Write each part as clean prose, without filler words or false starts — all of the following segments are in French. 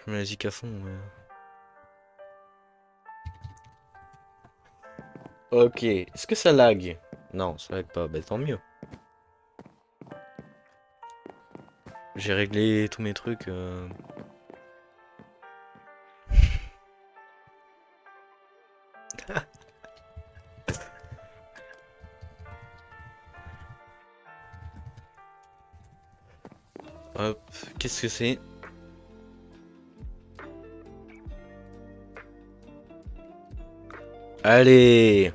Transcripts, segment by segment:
Je mets la musique à fond, mais... Ok, est-ce que ça lag? Non, ça lag pas, bah tant mieux. J'ai réglé tous mes trucs. Hop, qu'est-ce que c'est? Allez!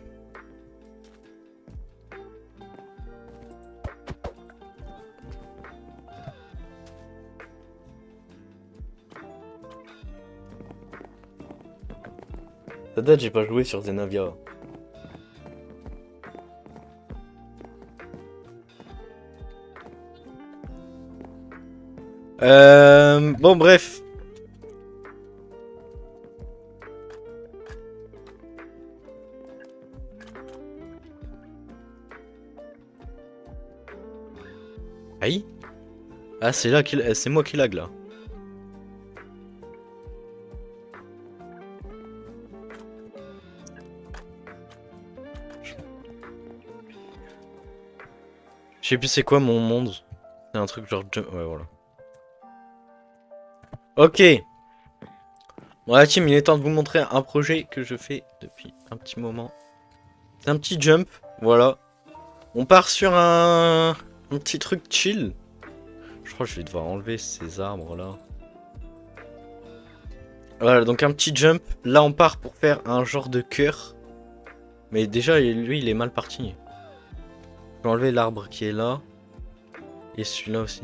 Ça date, j'ai pas joué sur Zenavia. Bon, bref. Aïe? Ah, c'est là qu'il... c'est moi qui lag là. Je sais plus c'est quoi mon monde. C'est un truc genre... Ouais, voilà. Ok. Bon, la team, il est temps de vous montrer un projet que je fais depuis un petit moment. C'est un petit jump, voilà. On part sur un petit truc chill. Je crois que je vais devoir enlever ces arbres là. Voilà, donc un petit jump. Là, on part pour faire un genre de cœur. Mais déjà, lui, il est mal parti. Je vais enlever l'arbre qui est là. Et celui-là aussi.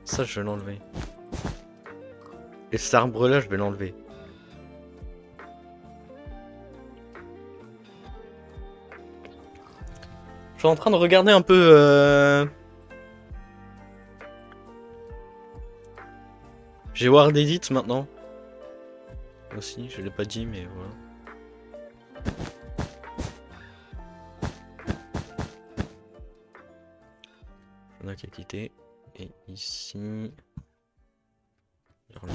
Ça, je vais l'enlever. Et cet arbre-là, je vais l'enlever. Je suis en train de regarder un peu... J'ai Ward Edit maintenant. Aussi, je l'ai pas dit, mais voilà. On a qu'à quitter. Et ici... Voilà.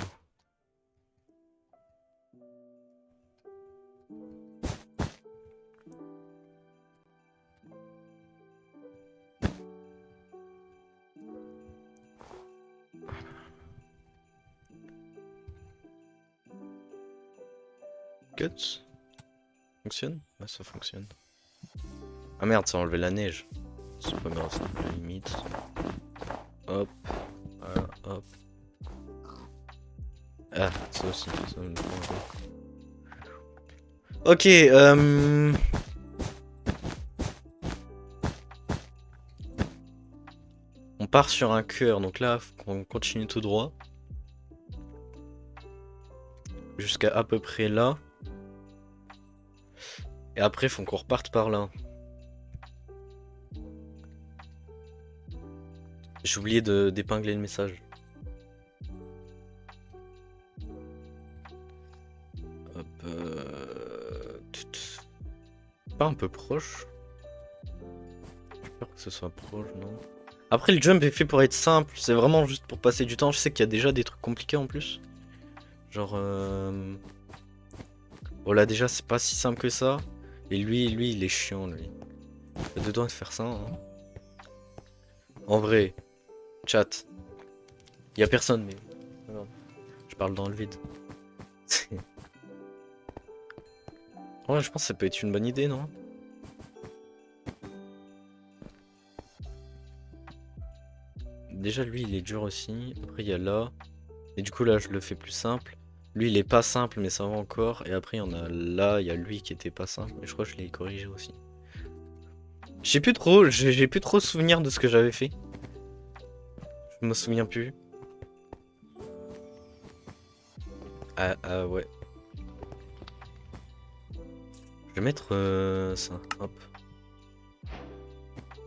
Cuts. Fonctionne? Ouais, ça fonctionne. Ah merde, ça a enlevé la neige. C'est pas grave, ça, à la limite. Hop. Voilà, hop. Ah, ça aussi, ça me prend un peu. Ok, on part sur un cœur, donc là, on continue tout droit. Jusqu'à à peu près là. Et après, faut qu'on reparte par là. J'ai oublié d'épingler le message. Hop. Pas un peu proche? J'ai peur que ce soit proche, non? Après, le jump est fait pour être simple. C'est vraiment juste pour passer du temps. Je sais qu'il y a déjà des trucs compliqués en plus. Genre... Bon, là, déjà, c'est pas si simple que ça. Et lui, il est chiant, lui. T'as deux doigts de faire ça, hein. En vrai, chat. Y a personne, mais... Non. Je parle dans le vide. Ouais, je pense que ça peut être une bonne idée, non? Déjà, lui, il est dur aussi. Après, il y a là. Et du coup, là, je le fais plus simple. Lui, il est pas simple, mais ça va encore. Et après, il y en a là. Il y a lui qui était pas simple. Mais je crois que je l'ai corrigé aussi. Je sais plus trop. J'ai plus trop souvenir de ce que j'avais fait. Je me souviens plus. Ah ouais. Je vais mettre ça. Hop.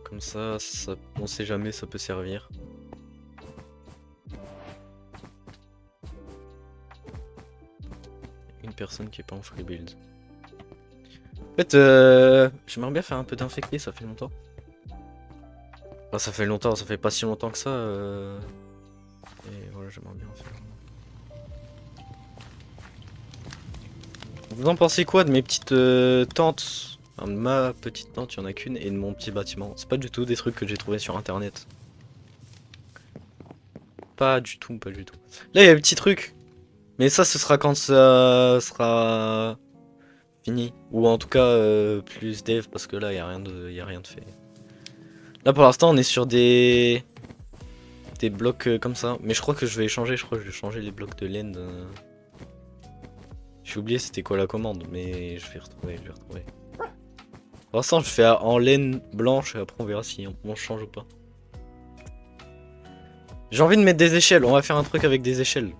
Comme ça, on sait jamais, ça peut servir. Une personne qui est pas en free build. En fait, j'aimerais bien faire un peu d'infecté, ça fait longtemps. Enfin, ça fait longtemps, ça fait pas si longtemps que ça. Et voilà, j'aimerais bien en faire. Vous en pensez quoi de mes petites tentes? Enfin, de ma petite tente, il y en a qu'une, et de mon petit bâtiment. C'est pas du tout des trucs que j'ai trouvé sur internet. Pas du tout, pas du tout. Là, il y a le petit truc. Mais ça, ce sera quand ça sera fini. Ou en tout cas, plus dev, parce que là, il y a rien de fait. Là, pour l'instant, on est sur des blocs comme ça. Mais je crois que je vais changer, je crois que je vais changer les blocs de laine. J'ai oublié c'était quoi la commande, mais je vais retrouver, je vais retrouver. Pour l'instant, je fais en laine blanche et après on verra si on change ou pas. J'ai envie de mettre des échelles, on va faire un truc avec des échelles.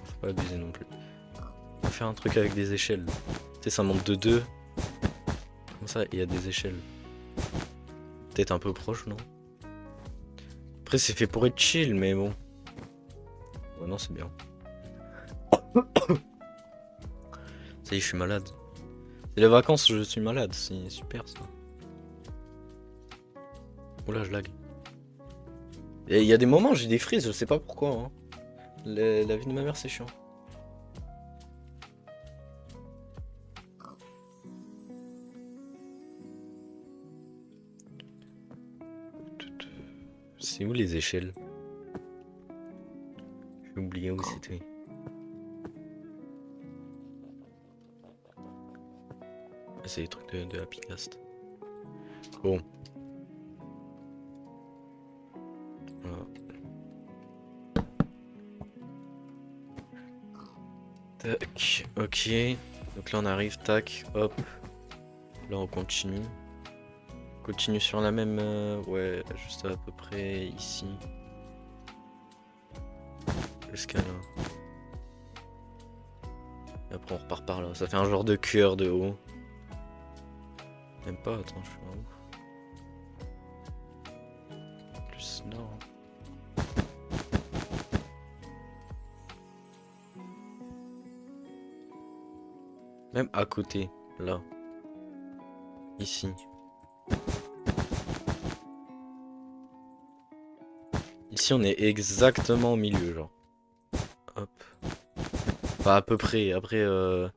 Faut pas abuser non plus. On va faire un truc avec des échelles. Tu sais, ça monte de 2. Comme ça, il y a des échelles. Peut-être un peu proche, non? Après, c'est fait pour être chill, mais bon. Oh non, c'est bien. Ça y est, je suis malade. C'est les vacances, je suis malade, c'est super ça. Oula, je lag. Il y a des moments, j'ai des frises, je sais pas pourquoi. Hein. La vie de ma mère, c'est chiant. C'est où les échelles? J'ai oublié où c'était. C'est les trucs de Happy Cast. Bon. Voilà. Tac, ok. Donc là on arrive, tac, hop. Là on continue. Continue sur la même... ouais, juste à peu près ici. Jusqu'à là. Et après on repart par là. Ça fait un genre de cœur de haut. Même pas, attends, je suis en haut. Plus nord. Même à côté, là. Ici. Ici on est exactement au milieu, genre. Hop. Enfin, à peu près. Après, je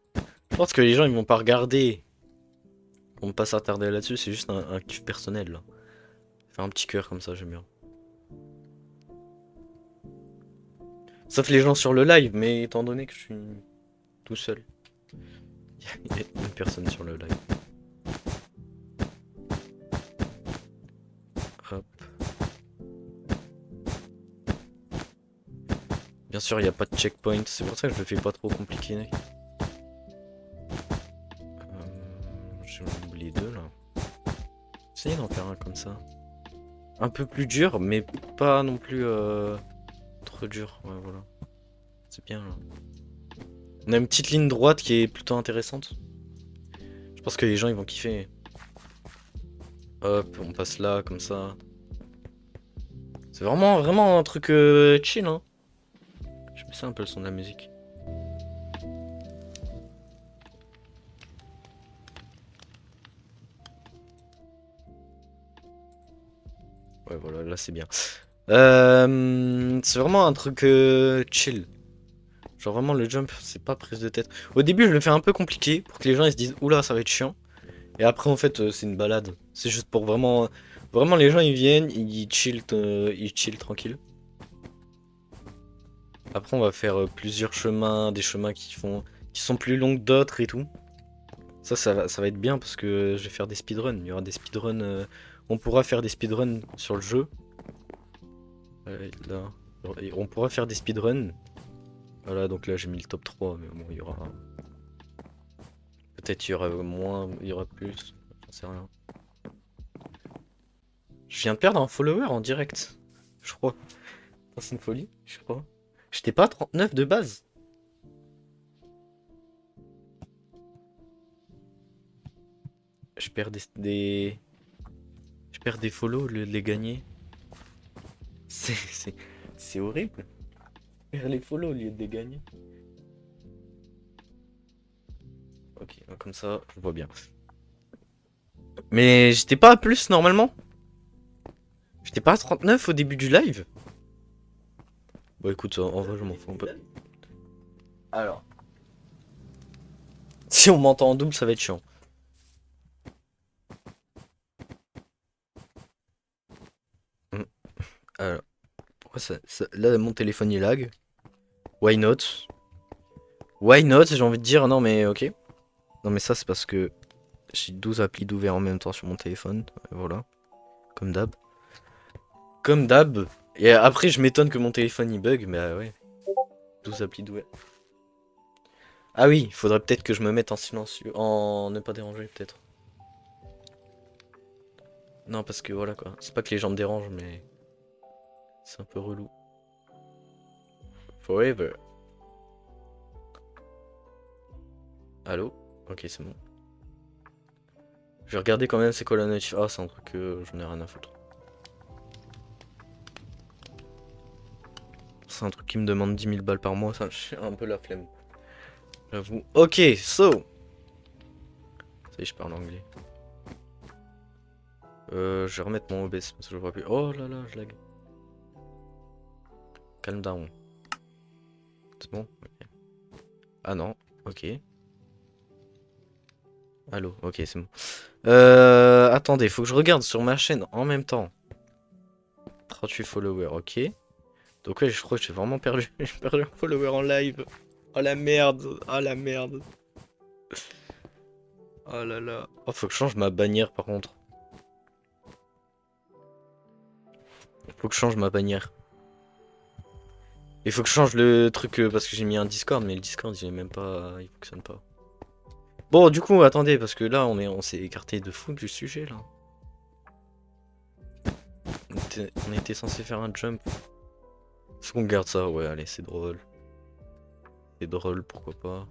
pense que les gens ils vont pas regarder. Ils vont pas s'attarder là-dessus, c'est juste un kiff personnel, là. Faire un petit cœur comme ça, j'aime bien. Sauf les gens sur le live, mais étant donné que je suis tout seul. Il y a une personne sur le live. Hop. Bien sûr, il n'y a pas de checkpoint, c'est pour ça que je le fais pas trop compliqué. J'ai oublié deux là. Essayez d'en faire un comme ça. Un peu plus dur, mais pas non plus trop dur. Ouais, voilà. C'est bien là. On a une petite ligne droite qui est plutôt intéressante. Je pense que les gens ils vont kiffer. Hop, on passe là comme ça. C'est vraiment un truc chill, hein. Je vais baisser un peu le son de la musique. Ouais, voilà, là c'est bien. C'est vraiment un truc chill. Genre vraiment le jump, c'est pas prise de tête. Au début, je le fais un peu compliqué pour que les gens ils se disent oula, ça va être chiant. Et après, en fait, c'est une balade. C'est juste pour vraiment les gens ils viennent, ils chill tranquille. Après, on va faire plusieurs chemins, des chemins qui sont plus longs que d'autres et tout. Ça va être bien parce que je vais faire des speedruns. Il y aura des speedruns. On pourra faire des speedruns sur le jeu. Là. Et on pourra faire des speedruns. Voilà, donc là j'ai mis le top 3, mais bon, il y aura. Peut-être il y aura moins, il y aura plus. J'en sais rien. Je viens de perdre un follower en direct. Je crois. C'est une folie, je crois. J'étais pas à 39 de base. Je perds Je perds des follow au lieu de les gagner. C'est horrible. Je perds les follow au lieu de les gagner. Ok, comme ça, je vois bien. Mais j'étais pas à plus normalement. J'étais pas à 39 au début du live. Bon écoute, en vrai je m'en fous un peu. Alors. Si on m'entend en double, ça va être chiant. Alors. Pourquoi là, mon téléphone il lag. Why not? Why not? J'ai envie de dire, non mais ok. Non mais ça c'est parce que j'ai 12 applis d'ouvert en même temps sur mon téléphone. Voilà. Comme d'hab. Comme d'hab. Et après je m'étonne que mon téléphone il bug, mais ouais. 12 applis d'ouvert. Ah oui, il faudrait peut-être que je me mette en silencieux. En ne pas déranger peut-être. Non parce que voilà quoi. C'est pas que les gens me dérangent mais c'est un peu relou. Forever. Allô? Ok c'est bon. Je vais regarder quand même c'est quoi la notif. Ah c'est un truc que j'en ai rien à foutre. C'est un truc qui me demande 10 000 balles par mois, ça j'ai un peu la flemme. J'avoue. Ok, so. Ça y est, je parle anglais. Je vais remettre mon OBS parce que je vois plus. Oh là là, je lag. Calm down. C'est bon? Ok. Ah non, ok. Allô, ok, c'est bon. Attendez, faut que je regarde sur ma chaîne en même temps. 38 followers, ok. Donc ouais, je crois que j'ai vraiment perdu. J'ai perdu un follower en live. Oh la merde, oh la merde. Oh là là. Oh, faut que je change ma bannière par contre. Faut que je change ma bannière. Il faut que je change le truc parce que j'ai mis un Discord, mais le Discord il est même pas. Il fonctionne pas. Bon, du coup, attendez, parce que là on s'est écarté de fou du sujet là. On était censé faire un jump. Est-ce qu'on garde ça? Ouais, allez, c'est drôle. C'est drôle, pourquoi pas.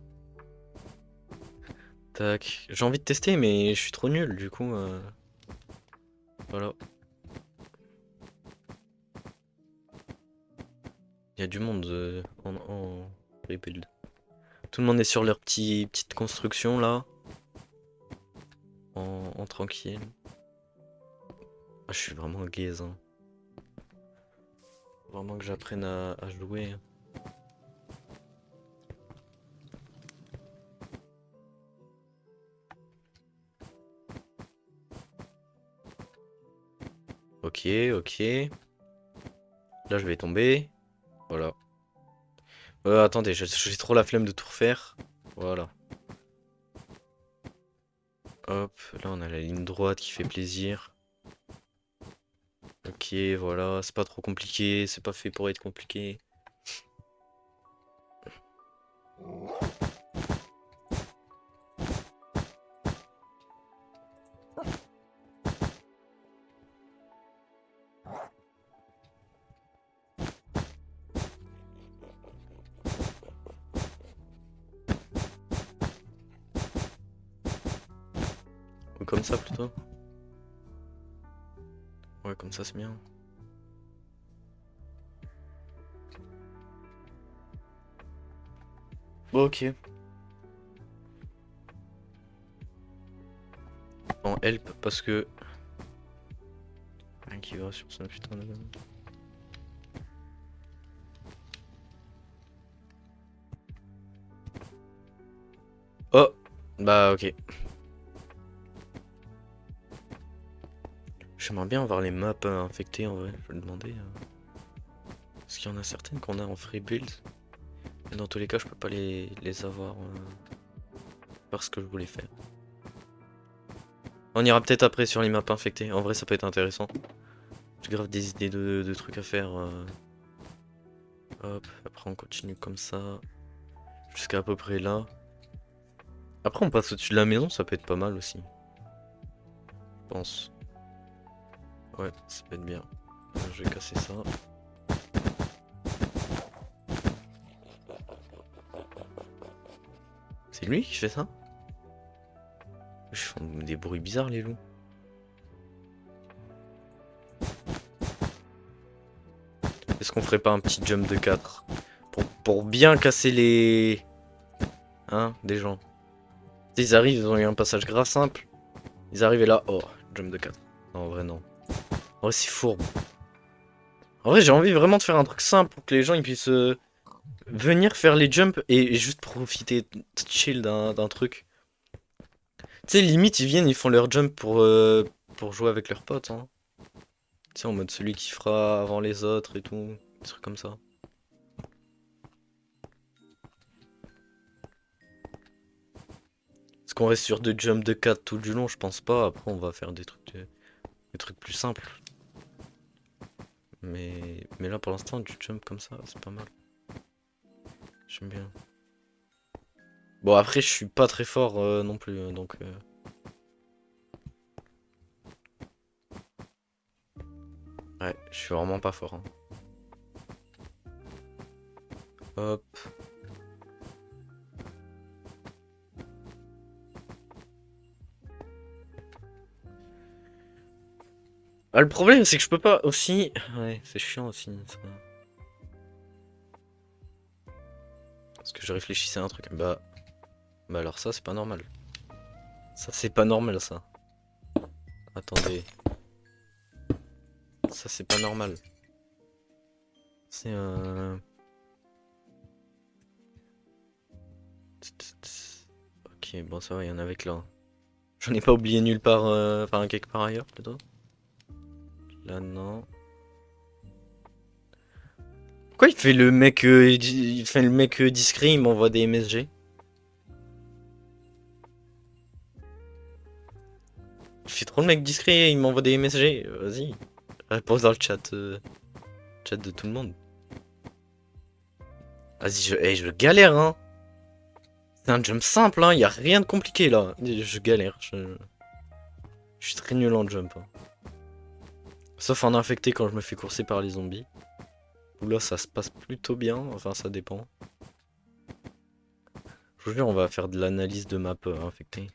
Tac. J'ai envie de tester, mais je suis trop nul, du coup. Voilà. Il y a du monde en rebuild. Tout le monde est sur leur petite construction là. En tranquille. Ah, je suis vraiment gaze. Hein. Vraiment que j'apprenne à jouer. Ok, ok. Là, je vais tomber. Voilà. Attendez, j'ai trop la flemme de tout refaire. Voilà. Hop, là on a la ligne droite qui fait plaisir. Ok, voilà, c'est pas trop compliqué, c'est pas fait pour être compliqué. Ou comme ça plutôt. Ouais, comme ça c'est bien. Bon, ok. En help parce que... Rien qui va sur ça, putain de... Oh! Bah ok. J'aimerais bien avoir les maps infectées en vrai, je vais le demander. Parce qu'il y en a certaines qu'on a en free build. Mais dans tous les cas, je peux pas les avoir parce que je voulais faire. On ira peut-être après sur les maps infectées. En vrai, ça peut être intéressant. J'ai grave des idées de trucs à faire. Hop, après on continue comme ça. Jusqu'à peu près là. Après, on passe au-dessus de la maison, ça peut être pas mal aussi. Je pense. Ouais, ça peut être bien. Je vais casser ça. C'est lui qui fait ça? Je fais des bruits bizarres, les loups. Est-ce qu'on ferait pas un petit jump de 4 pour bien casser les... Hein, des gens. Ils arrivent, ils ont eu un passage grave simple. Ils arrivent et là, oh, jump de 4. Non, en vrai, non. En vrai, c'est fourbe. En vrai, j'ai envie vraiment de faire un truc simple pour que les gens ils puissent venir faire les jumps et juste profiter, chill d'un truc. Tu sais, limite, ils viennent, ils font leur jump pour jouer avec leurs potes, hein. Tu sais, en mode celui qui fera avant les autres et tout. Des trucs comme ça. Est-ce qu'on reste sur deux jumps de 4 tout du long? Je pense pas. Après, on va faire des trucs plus simples. Mais là, pour l'instant, du jump comme ça, c'est pas mal. J'aime bien. Bon, après, je suis pas très fort non plus, donc... Ouais, je suis vraiment pas fort, hein. Hop. Ah, le problème, c'est que je peux pas aussi... Ouais, c'est chiant aussi, ça. Parce que je réfléchissais à un truc. Bah alors ça, c'est pas normal. Ça, c'est pas normal, ça. Attendez. Ça, c'est pas normal. C'est un... Ok, bon, ça va, il y en a avec là. J'en ai pas oublié nulle part, enfin quelque part ailleurs, plutôt. Là, non. Pourquoi il fait le mec, il fait le mec discret, il m'envoie des MSG? Il fait trop le mec discret, il m'envoie des MSG. Vas-y, réponds dans le chat, chat de tout le monde. Vas-y, je galère, hein. C'est un jump simple, hein. Y a rien de compliqué là. Je galère. Je suis très nul en jump, hein. Sauf en infecté quand je me fais courser par les zombies. Où là, ça se passe plutôt bien. Enfin, ça dépend. Je vous jure, on va faire de l'analyse de map infectée.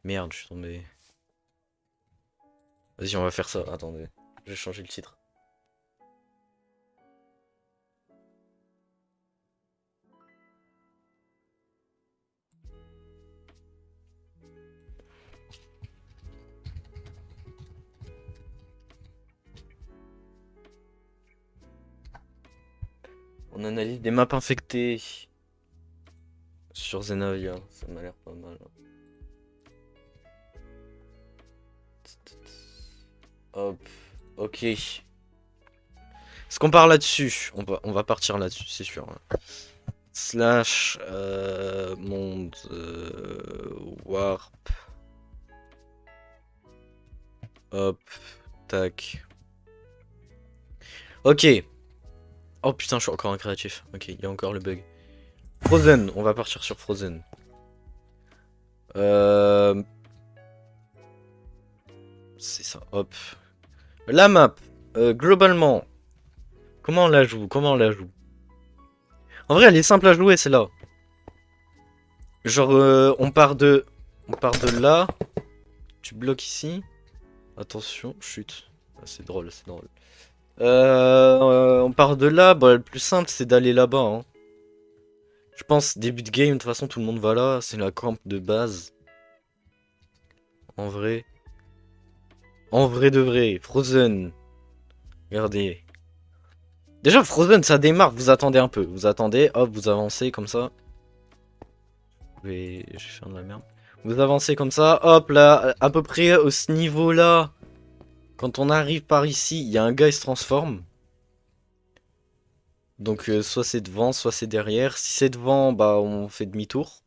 Merde, je suis tombé. Vas-y, on va faire ça. Attendez, je vais changer le titre. On analyse des maps infectées sur Zenavia. Ça m'a l'air pas mal. Hop, ok. Est-ce qu'on part là-dessus? On va partir là-dessus, c'est sûr. Slash monde warp. Hop, tac. Ok. Oh putain, je suis encore un créatif. Ok, il y a encore le bug. Frozen, on va partir sur Frozen. C'est ça, hop. La map, globalement, comment on la joue? Comment on la joue? En vrai, elle est simple à jouer, celle-là. Genre, on part de là. Tu bloques ici. Attention, chute. Ah, c'est drôle, c'est drôle. On part de là. Bah, le plus simple, c'est d'aller là-bas, hein. Je pense, début de game, de toute façon, tout le monde va là. C'est la camp de base. En vrai. En vrai de vrai. Frozen. Regardez. Déjà, Frozen, ça démarre. Vous attendez un peu. Vous attendez. Hop, vous avancez comme ça. Je vais faire de la merde. Vous avancez comme ça. Hop, là, à peu près à ce niveau-là. Quand on arrive par ici, il y a un gars qui se transforme. Donc, soit c'est devant, soit c'est derrière. Si c'est devant, bah, on fait demi-tour.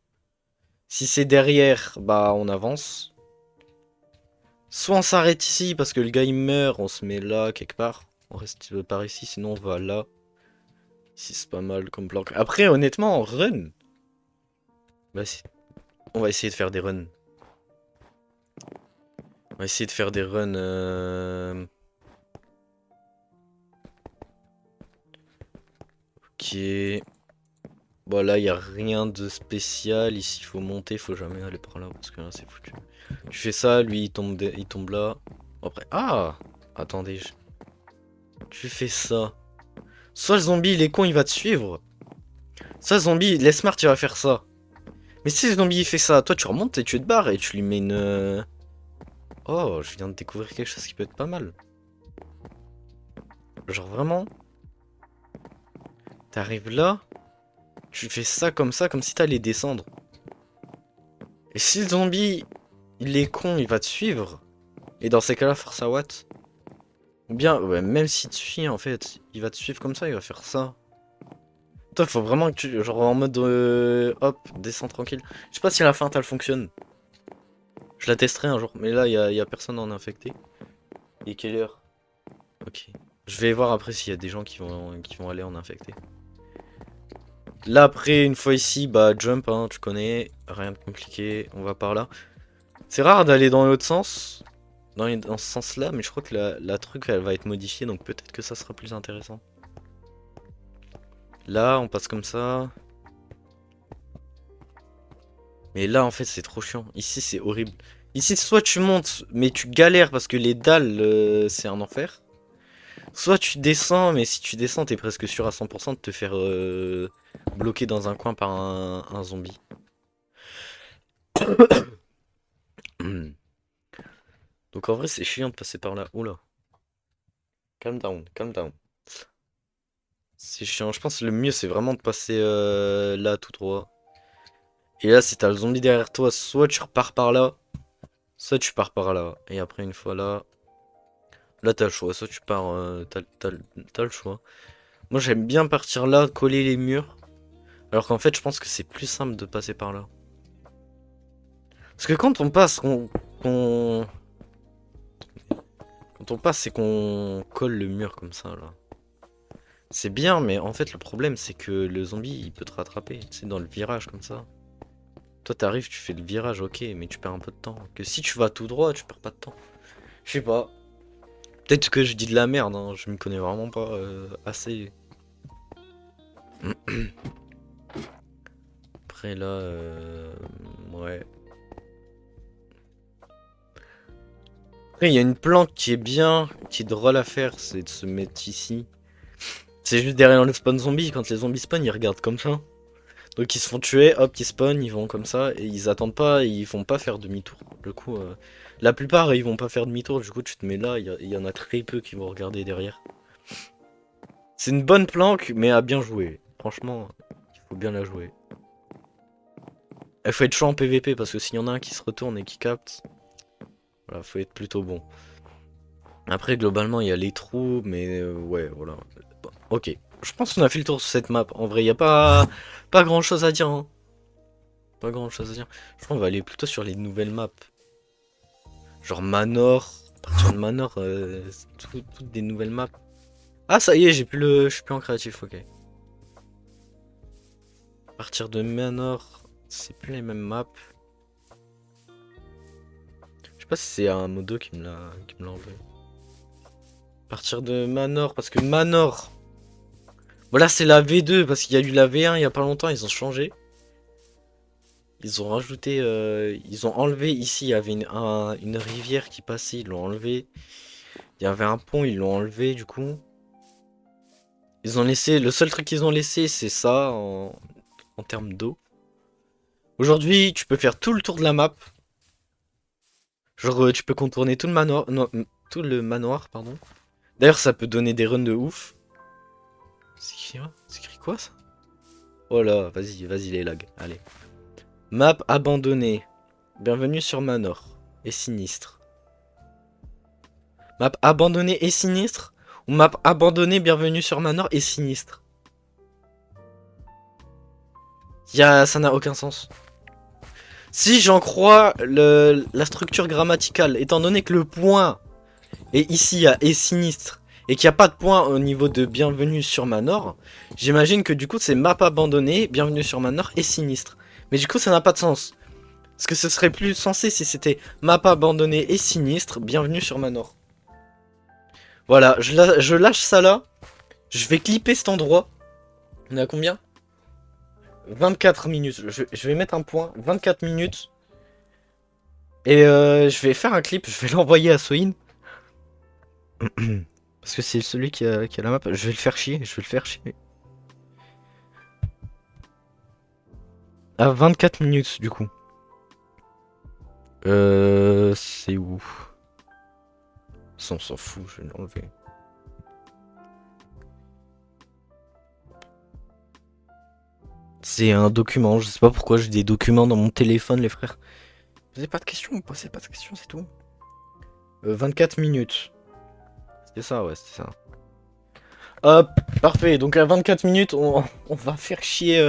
Si c'est derrière, bah, on avance. Soit on s'arrête ici parce que le gars il meurt, on se met là quelque part. On reste par ici, sinon on va là. Ici c'est pas mal comme plan. Après, honnêtement, on run. Bah, on va essayer de faire des runs. On va essayer de faire des runs. Ok. Bon, là, il n'y a rien de spécial. Ici, il faut monter, il faut jamais aller par là parce que là, c'est foutu. Tu fais ça, lui, il tombe là. Après. Ah! Attendez. Tu fais ça. Soit le zombie, il est con, il va te suivre. Soit le zombie, les smart, il va faire ça. Mais si le zombie, il fait ça, toi, tu remontes et tu te barres et tu lui mets une. Oh, je viens de découvrir quelque chose qui peut être pas mal. Genre vraiment. T'arrives là, tu fais ça, comme si t'allais descendre. Et si le zombie, il est con, il va te suivre. Et dans ces cas-là, force à what? Ou bien, ouais, même si tu suis en fait, il va te suivre comme ça, il va faire ça. Toi, faut vraiment que tu. Genre en mode. Hop, descends tranquille. Je sais pas si la feinte elle fonctionne. Je la testerai un jour. Mais là, y a personne en infecté. Et quelle heure? Ok. Je vais voir après s'il y a des gens qui vont aller en infecté. Là, après, une fois ici, bah, jump, hein, tu connais. Rien de compliqué. On va par là. C'est rare d'aller dans l'autre sens. Dans ce sens-là, mais je crois que la truc, elle va être modifiée. Donc peut-être que ça sera plus intéressant. Là, on passe comme ça. Mais là, en fait, c'est trop chiant. Ici, c'est horrible. Ici, soit tu montes, mais tu galères parce que les dalles, c'est un enfer. Soit tu descends, mais si tu descends, t'es presque sûr à 100% de te faire bloquer dans un coin par un zombie. Donc en vrai, c'est chiant de passer par là. Oula. Calm down, calm down. C'est chiant. Je pense que le mieux, c'est vraiment de passer là tout droit. Et là, si t'as le zombie derrière toi, soit tu repars par là, soit tu pars par là. Et après, une fois là, là, t'as le choix. Soit tu pars, t'as le choix. Moi, j'aime bien partir là, coller les murs. Alors qu'en fait, je pense que c'est plus simple de passer par là. Parce que quand on passe, qu'on- quand on passe, c'est qu'on colle le mur comme ça, là. C'est bien, mais en fait, le problème, c'est que le zombie, il peut te rattraper. Tu sais, dans le virage, comme ça. Toi, t'arrives, tu fais le virage, ok, mais tu perds un peu de temps. Que si tu vas tout droit, tu perds pas de temps. Je sais pas. Peut-être que je dis de la merde, hein. Je me connais vraiment pas assez. Après, là, ouais. Après, il y a une planque qui est bien, qui est drôle à faire, c'est de se mettre ici. C'est juste derrière le spawn zombie, quand les zombies spawn, ils regardent comme ça. Donc ils se font tuer, hop, ils spawn, ils vont comme ça, et ils attendent pas, ils vont pas faire demi-tour. Du coup, la plupart, ils vont pas faire demi-tour, du coup, tu te mets là, il y en a très peu qui vont regarder derrière. C'est une bonne planque, mais à bien jouer. Franchement, il faut bien la jouer. Il faut être chaud en PVP, parce que s'il y en a un qui se retourne et qui capte, voilà, faut être plutôt bon. Après, globalement, il y a les trous, mais ouais, voilà. Bon, ok. Je pense qu'on a fait le tour sur cette map. En vrai, il n'y a pas grand chose à dire, hein. Pas grand chose à dire. Je crois qu'on va aller plutôt sur les nouvelles maps. Genre Manor. À partir de Manor, c'est toutes des nouvelles maps. Ah, ça y est, je suis plus en créatif, ok. À partir de Manor, c'est plus les mêmes maps. Je sais pas si c'est un modo qui me l'a enlevé. À partir de Manor, parce que Manor. Voilà, c'est la V2, parce qu'il y a eu la V1 il y a pas longtemps, ils ont changé. Ils ont rajouté, ils ont enlevé ici, il y avait une rivière qui passait, ils l'ont enlevé. Il y avait un pont, ils l'ont enlevé du coup. Ils ont laissé, le seul truc qu'ils ont laissé, c'est ça en termes d'eau. Aujourd'hui, tu peux faire tout le tour de la map. Genre, tu peux contourner tout le manoir, non, tout le manoir, pardon. D'ailleurs, ça peut donner des runs de ouf. C'est écrit quoi ça? Oh là, vas-y les lags, allez. Map abandonnée. Bienvenue sur Manor. Et sinistre. Map abandonnée et sinistre? Ou map abandonnée, bienvenue sur Manor et sinistre? Ça n'a aucun sens. Si j'en crois la structure grammaticale, étant donné que le point est ici à et sinistre, et qu'il n'y a pas de point au niveau de bienvenue sur Manor, j'imagine que du coup c'est map abandonnée, bienvenue sur Manor et sinistre. Mais du coup ça n'a pas de sens. Parce que ce serait plus sensé si c'était map abandonnée et sinistre, bienvenue sur Manor. Voilà, je lâche ça là. Je vais clipper cet endroit. On est à combien? 24 minutes. Je vais mettre un point. 24 minutes. Et je vais faire un clip. Je vais l'envoyer à Soin. Parce que c'est celui qui a la map. Je vais le faire chier. Je vais le faire chier. À 24 minutes du coup. C'est où? Ça, on s'en fout. Je vais l'enlever. C'est un document, je sais pas pourquoi j'ai des documents dans mon téléphone, les frères. Posez pas de questions, posez pas de questions, c'est tout. 24 minutes. C'était ça, ouais, c'était ça. Hop, parfait. Donc à 24 minutes, on va faire chier.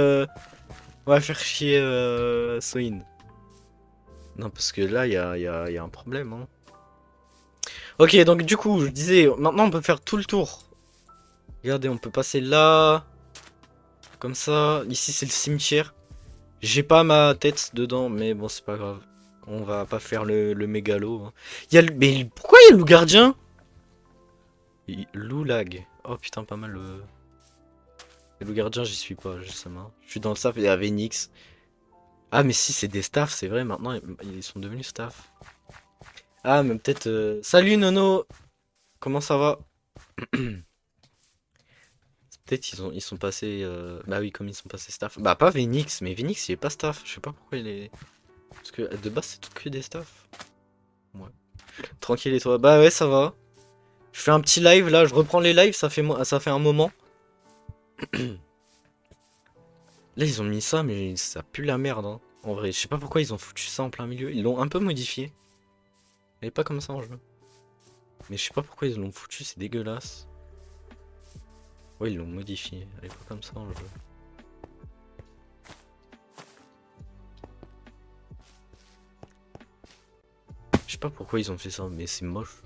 On va faire chier Soin. Non, parce que là, il y a un problème. Hein. Ok, donc du coup, je disais, maintenant on peut faire tout le tour. Regardez, on peut passer là. Comme ça. Ici, c'est le cimetière. J'ai pas ma tête dedans, mais bon, c'est pas grave. On va pas faire le mégalo. Hein. Mais pourquoi il y a le loup gardien? Loup lag. Oh putain, pas mal le. Le loup gardien, j'y suis pas, justement. Je suis dans le staff et à Vénix. Ah, mais si, c'est des staffs, c'est vrai, maintenant ils sont devenus staff. Ah, mais peut-être. Salut Nono! Comment ça va? Peut-être ils sont passés. Bah oui, comme ils sont passés staff. Bah, pas Vénix, mais Vénix il est pas staff. Je sais pas pourquoi il est. Parce que de base, c'est tout que des staffs. Ouais. Tranquille et toi? Bah ouais, ça va. Je fais un petit live là, je reprends les lives, ça fait un moment. Là, ils ont mis ça, mais ça pue la merde. Hein. En vrai, je sais pas pourquoi ils ont foutu ça en plein milieu. Ils l'ont un peu modifié. Elle est pas comme ça en jeu. Mais je sais pas pourquoi ils l'ont foutu, c'est dégueulasse. Ouais, ils l'ont modifié. Elle est pas comme ça en jeu. Je sais pas pourquoi ils ont fait ça, mais c'est moche.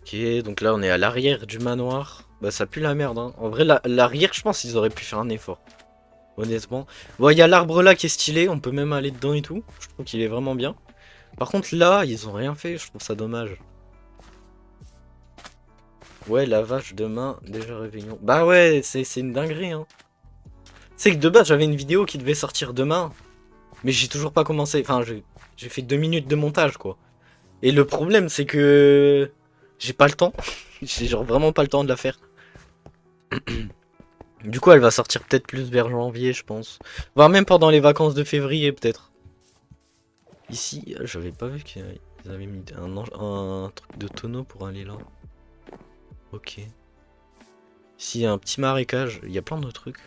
Ok, donc là on est à l'arrière du manoir. Bah ça pue la merde. Hein. En vrai, l'arrière, je pense qu'ils auraient pu faire un effort. Honnêtement. Bon, il y a l'arbre là qui est stylé, on peut même aller dedans et tout. Je trouve qu'il est vraiment bien. Par contre là, ils ont rien fait, je trouve ça dommage. Ouais, la vache demain, déjà réveillon. Bah ouais, c'est une dinguerie, hein. Tu sais que de base, j'avais une vidéo qui devait sortir demain, mais j'ai toujours pas commencé. Enfin, j'ai fait 2 minutes de montage, quoi. Et le problème, c'est que j'ai pas le temps. J'ai genre vraiment pas le temps de la faire. Du coup, elle va sortir peut-être plus vers janvier, je pense. Voire même pendant les vacances de février, peut-être. Ici, j'avais pas vu qu'ils avaient mis un truc de tonneau pour aller là. Ok. Ici, il y a un petit marécage. Il y a plein de trucs.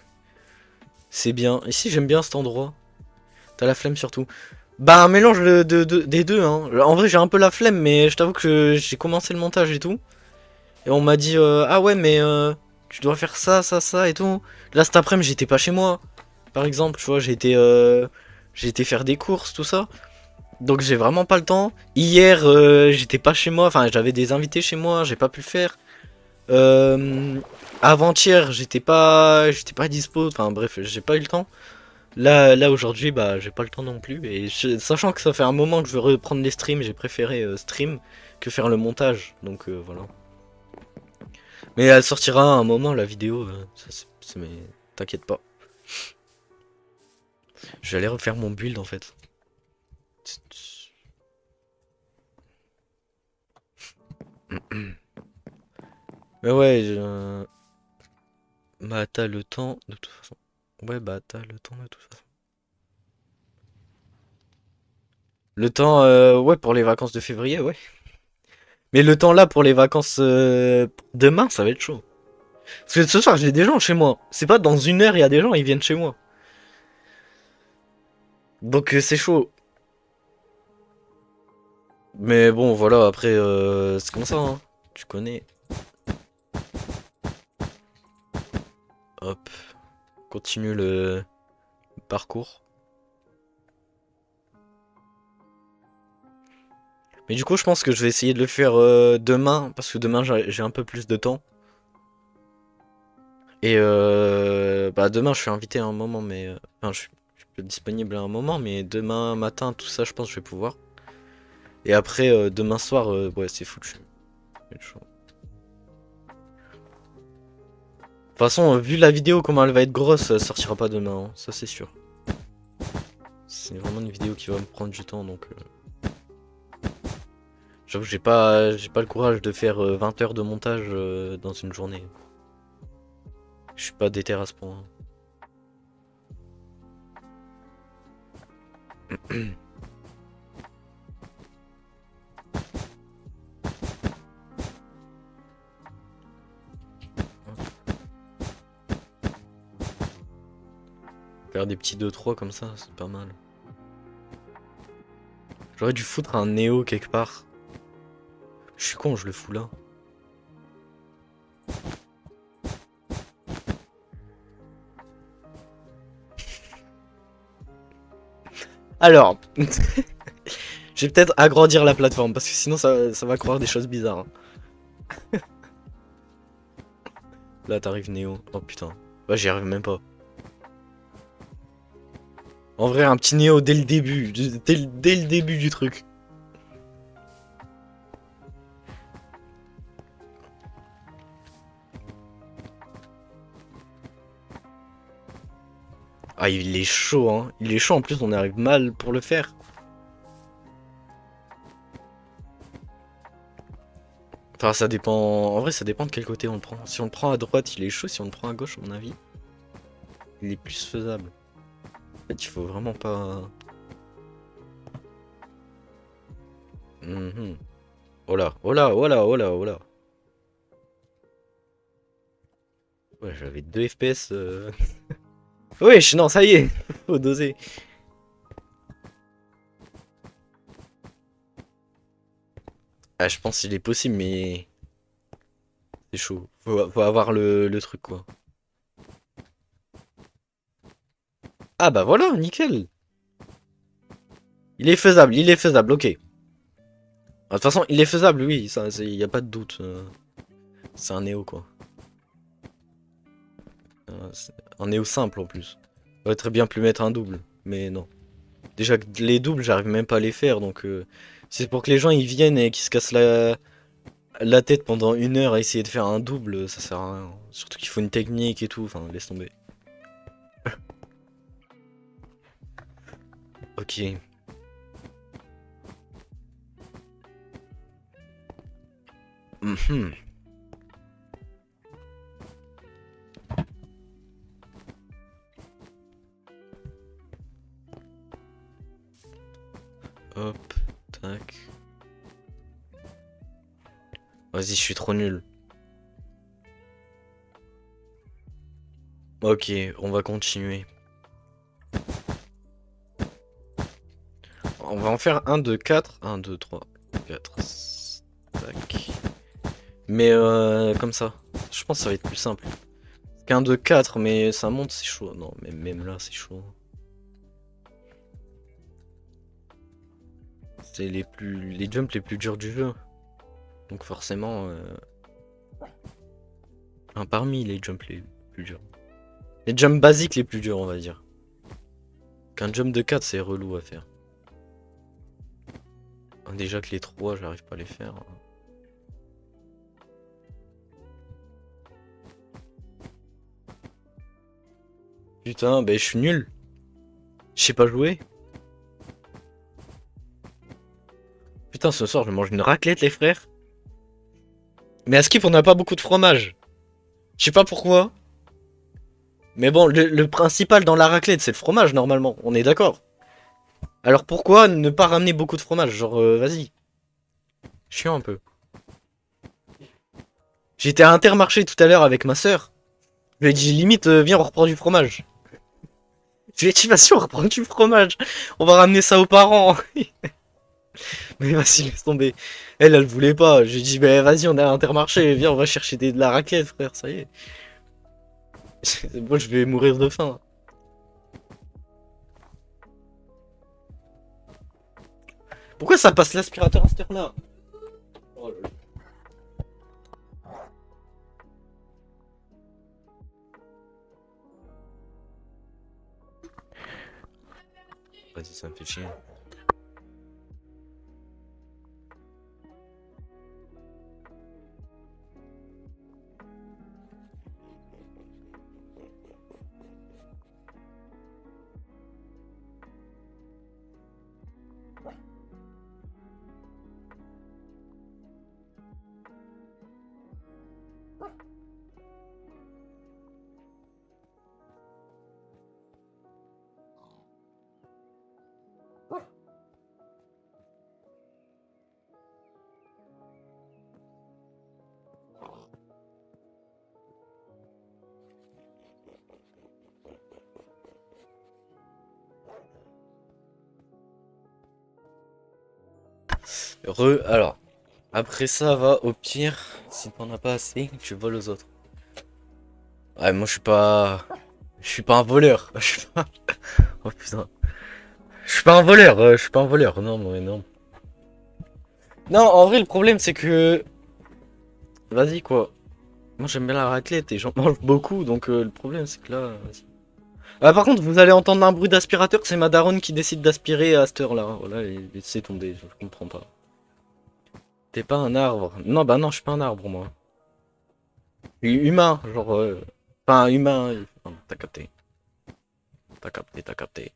C'est bien. Ici, j'aime bien cet endroit. T'as la flemme surtout. Bah, un mélange des deux. Hein. En vrai, j'ai un peu la flemme, mais je t'avoue que j'ai commencé le montage et tout. Et on m'a dit, ah ouais, mais tu dois faire ça, ça, ça et tout. Là, cet après-midi, j'étais pas chez moi. Par exemple, tu vois, j'ai été faire des courses, tout ça. Donc, j'ai vraiment pas le temps. Hier, j'étais pas chez moi. Enfin, j'avais des invités chez moi, j'ai pas pu le faire. Euh, Avant-hier, j'étais pas dispo. Enfin, bref, j'ai pas eu le temps. Là aujourd'hui, bah, j'ai pas le temps non plus. Et sachant que ça fait un moment que je veux reprendre les streams, j'ai préféré stream que faire le montage. Donc voilà. Mais elle sortira à un moment, la vidéo. Mais t'inquiète pas. Je vais aller refaire mon build en fait. Mais ouais, bah t'as le temps de toute façon. Ouais, bah t'as le temps de toute façon. Le temps, ouais, pour les vacances de février, ouais. Mais le temps là pour les vacances demain, ça va être chaud. Parce que ce soir, j'ai des gens chez moi. C'est pas dans une heure, il y a des gens, ils viennent chez moi. Donc c'est chaud. Mais bon, voilà, après, c'est comme ça, hein. Tu connais. Hop, continue le parcours. Mais du coup, je pense que je vais essayer de le faire demain, parce que demain, j'ai un peu plus de temps. Et bah demain, je suis invité à un moment, mais... enfin, je suis disponible à un moment, mais demain matin, tout ça, je pense que je vais pouvoir. Et après, demain soir, ouais, c'est foutu. Ça va être chaud. De toute façon, vu la vidéo, comment elle va être grosse, elle sortira pas demain, hein, ça c'est sûr. C'est vraiment une vidéo qui va me prendre du temps, donc... J'avoue que j'ai pas le courage de faire 20 heures de montage dans une journée. Je suis pas déter à ce point. Faire des petits 2-3 comme ça, c'est pas mal. J'aurais dû foutre un Néo quelque part. Je suis con, je le fous là. Alors, je vais peut-être agrandir la plateforme parce que sinon ça va croire des choses bizarres. Là, t'arrives Néo. Oh putain. Ouais, j'y arrive même pas. En vrai, un petit Néo dès le début. Dès le début du truc. Ah, il est chaud, hein. Il est chaud, en plus, on arrive mal pour le faire. Enfin, ça dépend... En vrai, ça dépend de quel côté on le prend. Si on le prend à droite, il est chaud. Si on le prend à gauche, à mon avis, il est plus faisable. En fait, il faut vraiment pas... Mhm. Oh là, oh là, oh là, oh là, oh là. Ouais, j'avais 2 FPS. Wesh, non, ça y est. Faut doser. Ah, je pense qu'il est possible, mais... C'est chaud. Faut avoir le truc, quoi. Ah bah voilà, nickel. Il est faisable, ok. De toute façon, il est faisable, oui, ça, il n'y a pas de doute. C'est un Néo, quoi. Un Néo simple, en plus. J'aurais très bien pu mettre un double, mais non. Déjà, que les doubles, j'arrive même pas à les faire, donc... c'est pour que les gens, ils viennent et qu'ils se cassent la tête pendant 1 heure à essayer de faire un double, ça sert à rien. Surtout qu'il faut une technique et tout, enfin, laisse tomber. Ok. Mhm. Hop, tac. Vas-y, je suis trop nul. Ok, on va continuer. On va en faire un de 4. 1, 2, 3, 4. Tac. Mais comme ça. Je pense que ça va être plus simple. Qu'un de 4, mais ça monte, c'est chaud. Non, mais même là, c'est chaud. C'est les jumps les plus durs du jeu. Donc forcément, parmi les jumps les plus durs. Les jumps basiques les plus durs, on va dire. Qu'un jump de 4, c'est relou à faire. Déjà que les 3, j'arrive pas à les faire. Putain, ben je suis nul. Je sais pas jouer. Putain, ce soir, je mange une raclette, les frères. Mais à Skip, on n'a pas beaucoup de fromage. Je sais pas pourquoi. Mais bon, le principal dans la raclette, c'est le fromage, normalement. On est d'accord. Alors pourquoi ne pas ramener beaucoup de fromage? Genre, vas-y. Chiant un peu. J'étais à Intermarché tout à l'heure avec ma soeur. Je lui ai dit, limite, viens, on reprend du fromage. Je lui ai dit, vas-y, on reprend du fromage. On va ramener ça aux parents. Mais vas-y, laisse tomber. Elle voulait pas. J'ai dit, bah vas-y, on est à Intermarché. Viens, on va chercher de la raclette, frère, ça y est. Moi, je vais mourir de faim. Pourquoi ça passe l'aspirateur à cette heure-là? Oh, vas-y, ça me fait chier. Alors, après ça va, au pire, si t'en as pas assez, tu voles aux autres. Ouais, moi je suis pas un voleur. Je suis pas... Oh putain. Je suis pas un voleur, je suis pas un voleur. Non, mais non. Non, en vrai, le problème c'est que... Vas-y quoi. Moi j'aime bien la raclette et j'en mange beaucoup, donc le problème c'est que là... vas-y. Ah, par contre, vous allez entendre un bruit d'aspirateur, c'est ma daronne qui décide d'aspirer à cette heure-là. Voilà, et laissez tomber, je comprends pas. T'es pas un arbre. Non, bah non, je suis pas un arbre, moi. Je suis humain, genre... Enfin, humain... T'as capté. T'as capté, t'as capté.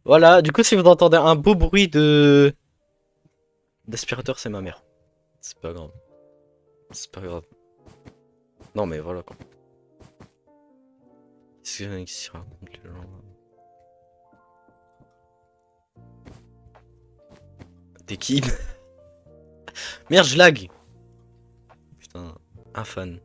Voilà, du coup, si vous entendez un beau bruit de... d'aspirateur, c'est ma mère. C'est pas grave. C'est pas grave. Non, mais voilà, quoi. Qu'est-ce qu'ils racontent, les gens? T'es qui? Merde, je lag! Putain, un fan.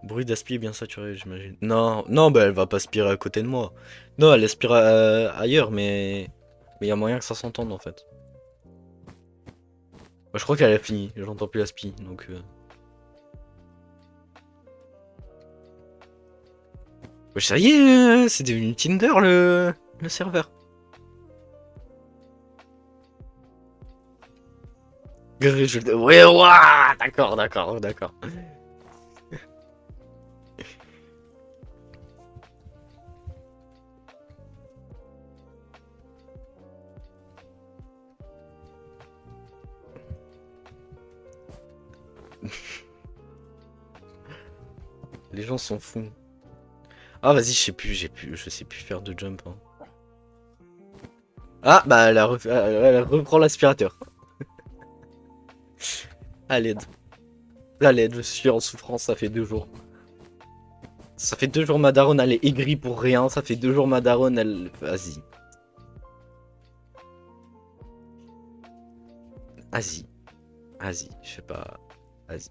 Bruit d'aspi bien saturé, j'imagine. Non, non, bah elle va pas aspirer à côté de moi. Non, elle aspire ailleurs, mais... Mais y a moyen que ça s'entende, en fait. Bah, je crois qu'elle a fini, j'entends plus l'aspi, donc... Ouais, ça y est, c'est devenu Tinder, le serveur. Ouais, ouah, d'accord, d'accord, d'accord. Les gens sont fous. Ah, vas-y, je sais plus faire de jump, hein. Ah, bah, elle reprend l'aspirateur. À l'aide. À l'aide, je suis en souffrance, ça fait 2 jours. Ça fait 2 jours, ma daronne, elle est aigrie pour rien. Ça fait 2 jours, ma daronne, elle... Vas-y. Vas-y. Vas-y, je sais pas... Vas-y.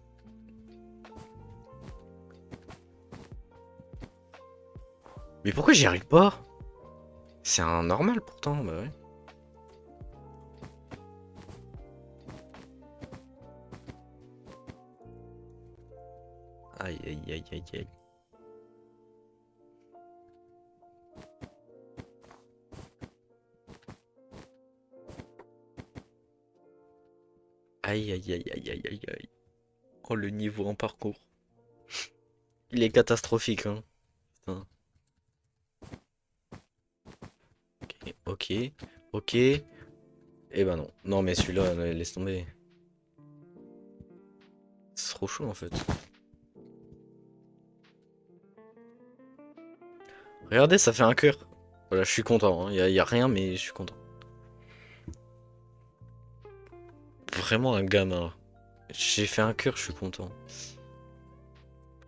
Mais pourquoi j'y arrive pas? C'est un normal, pourtant, bah ouais. Aïe, aïe, aïe, aïe, aïe. Aïe, aïe, aïe, aïe, aïe, aïe, aïe. Oh, le niveau en parcours. Il est catastrophique, hein. Putain. Ok, ok, ok. Eh ben non. Non, mais celui-là, laisse tomber. C'est trop chaud, en fait. Regardez, ça fait un cœur. Voilà, je suis content, hein. Y a rien, mais je suis content. Vraiment un gamin. J'ai fait un cœur, je suis content.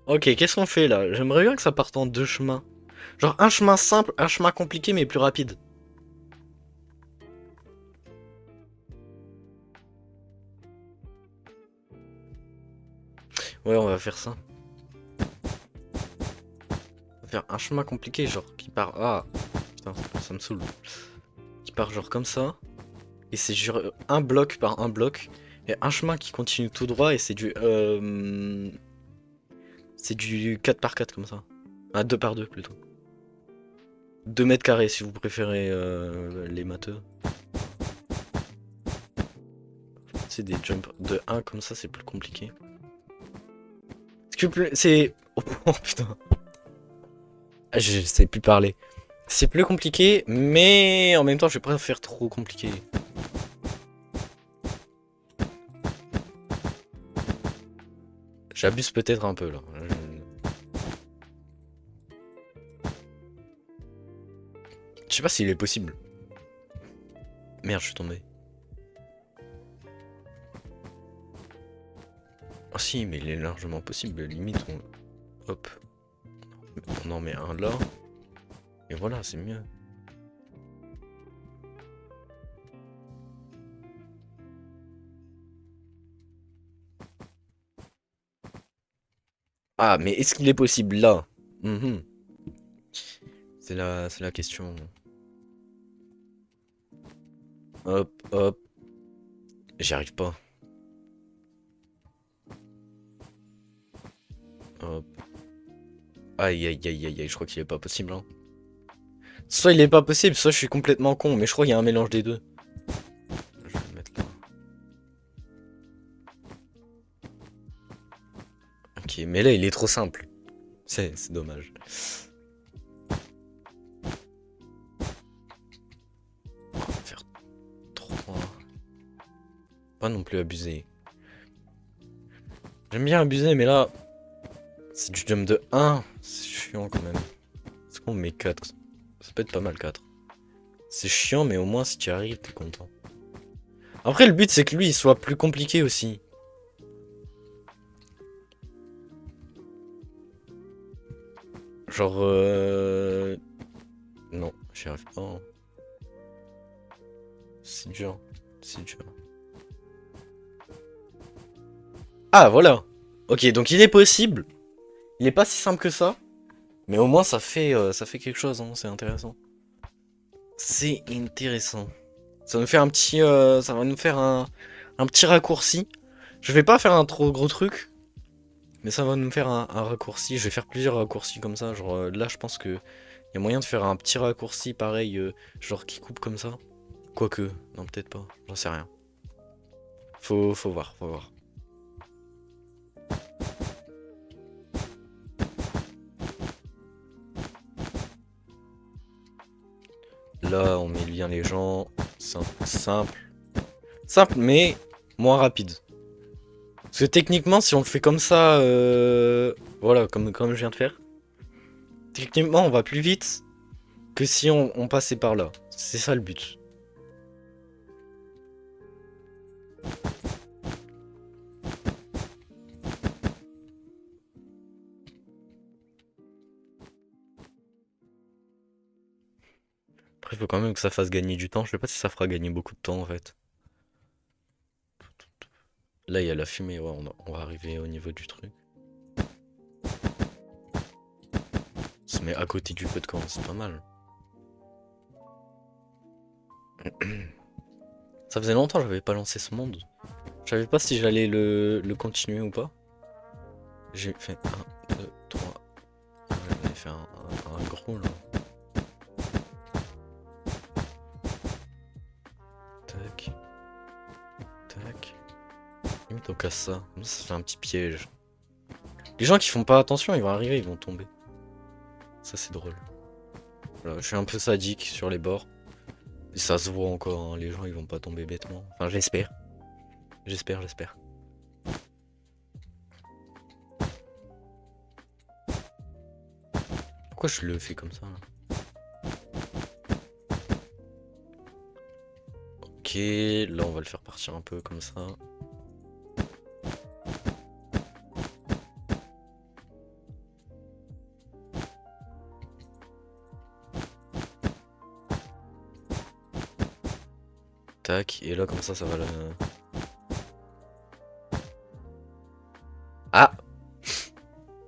Ok, qu'est-ce qu'on fait là? J'aimerais bien que ça parte en 2 chemins. Genre un chemin simple, un chemin compliqué mais plus rapide. Ouais, on va faire ça. On va faire un chemin compliqué, genre qui part... Ah, putain, ça me saoule. Qui part genre comme ça. Et c'est genre un bloc par un bloc. Et un chemin qui continue tout droit et c'est du... C'est du 4 par 4 comme ça. Ah, 2 par 2 plutôt. 2 mètres carrés si vous préférez les matheux. C'est des jumps de 1 comme ça, c'est plus compliqué. C'est... Oh, oh, putain. Ah, je sais plus parler. C'est plus compliqué, mais en même temps, je vais pas faire trop compliqué. J'abuse peut-être un peu là. Je sais pas s'il est possible. Merde, je suis tombé. Ah si, mais il est largement possible. Limite, on... Hop. On en met un là. Et voilà, c'est mieux. Ah, mais est-ce qu'il est possible là? Mhm. C'est la question. Hop, hop. J'y arrive pas. Hop. Aïe, aïe, aïe, aïe, aïe, je crois qu'il est pas possible, hein. Soit il est pas possible, soit je suis complètement con, mais je crois qu'il y a un mélange des deux. Je vais le mettre là. Ok, mais là il est trop simple. C'est dommage. On va faire 3. Pas non plus abuser. J'aime bien abuser, mais là, c'est du jump de 1. C'est chiant quand même. Est-ce qu'on met 4? Ça peut être pas mal 4. C'est chiant, mais au moins si tu y arrives, t'es content. Après, le but c'est que lui il soit plus compliqué aussi. Genre, non, j'y arrive pas, hein. C'est dur. C'est dur. Ah, voilà. Ok, donc il est possible. Il est pas si simple que ça. Mais au moins ça fait quelque chose, hein. C'est intéressant. C'est intéressant. Ça va nous faire un petit, ça va nous faire un petit raccourci. Je vais pas faire un trop gros truc, mais ça va nous faire un raccourci. Je vais faire plusieurs raccourcis comme ça. Genre là, je pense que y a moyen de faire un petit raccourci pareil, genre qui coupe comme ça. Quoique, non peut-être pas. J'en sais rien. Faut voir, faut voir. Là, on met bien les gens. Simple, simple. Simple, mais moins rapide. Parce que techniquement, si on le fait comme ça, voilà, comme je viens de faire, techniquement, on va plus vite que si on passait par là. C'est ça le but. Après, il faut quand même que ça fasse gagner du temps. Je sais pas si ça fera gagner beaucoup de temps en fait. Là, il y a la fumée, ouais, on va arriver au niveau du truc. On se met à côté du feu de camp, c'est pas mal. Ça faisait longtemps que j'avais pas lancé ce monde. Je savais pas si j'allais le continuer ou pas. J'ai fait 1, 2, 3. J'en ai fait un gros là. Tac. Tac. Limite on casse ça. Comme ça fait un petit piège. Les gens qui font pas attention, ils vont arriver, ils vont tomber. Ça c'est drôle. Voilà, je suis un peu sadique sur les bords. Et ça se voit encore, hein, les gens ils vont pas tomber bêtement. Enfin j'espère. J'espère, j'espère. Pourquoi je le fais comme ça là? Ok, là on va le faire partir un peu comme ça. Tac, et là comme ça va le... Ah!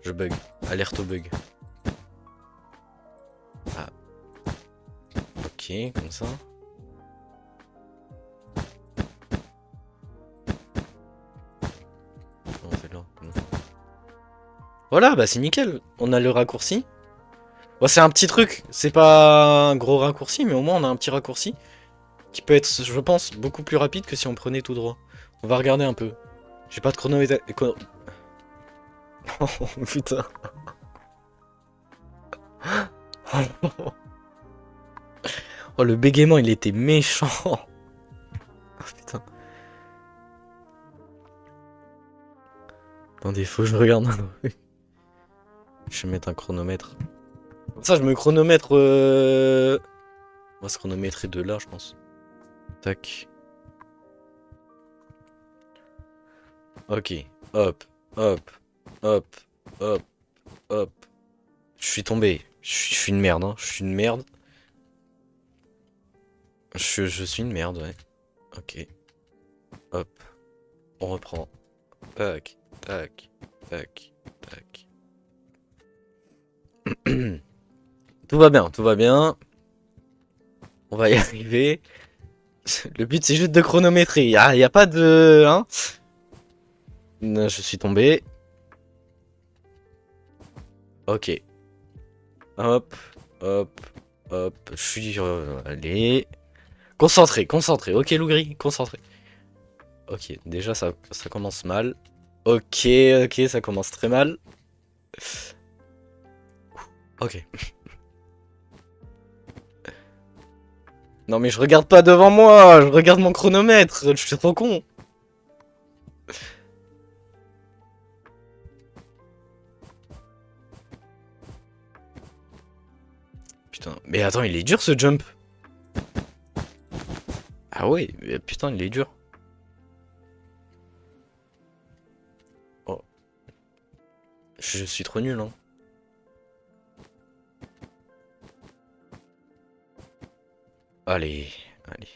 Je bug. Alerte au bug. Ah. Ok, comme ça. On fait là, comme ça. Voilà, bah c'est nickel. On a le raccourci. Bon, c'est un petit truc. C'est pas un gros raccourci, mais au moins on a un petit raccourci. Qui peut être, je pense, beaucoup plus rapide que si on prenait tout droit. On va regarder un peu. J'ai pas de chronomètre. Oh putain. Oh le bégaiement il était méchant. Oh putain. Attendez, faut que je regarde un truc. Je vais mettre un chronomètre. Comme ça je me chronomètre. On va se chronométrer de là je pense. Tac. Ok. Hop. Hop. Hop. Hop. Hop. Je suis tombé. Je suis une merde, hein. Je suis une merde. Je suis une merde, ouais. Ok. Hop. On reprend. Tac. Tac. Tac. Tac. Tout va bien, tout va bien. On va y arriver. Le but c'est juste de chronométrer. Y a pas de... Hein. Je suis tombé. Ok. Hop, hop, hop. Je suis... allez. Concentré, concentré. Ok, Lougri, concentré. Ok, déjà ça commence mal. Ok, ok, ça commence très mal. Ok. Non mais je regarde pas devant moi, je regarde mon chronomètre, je suis trop con. Putain, mais attends, il est dur ce jump. Ah ouais, mais putain, il est dur. Oh, je suis trop nul, hein. Allez, allez.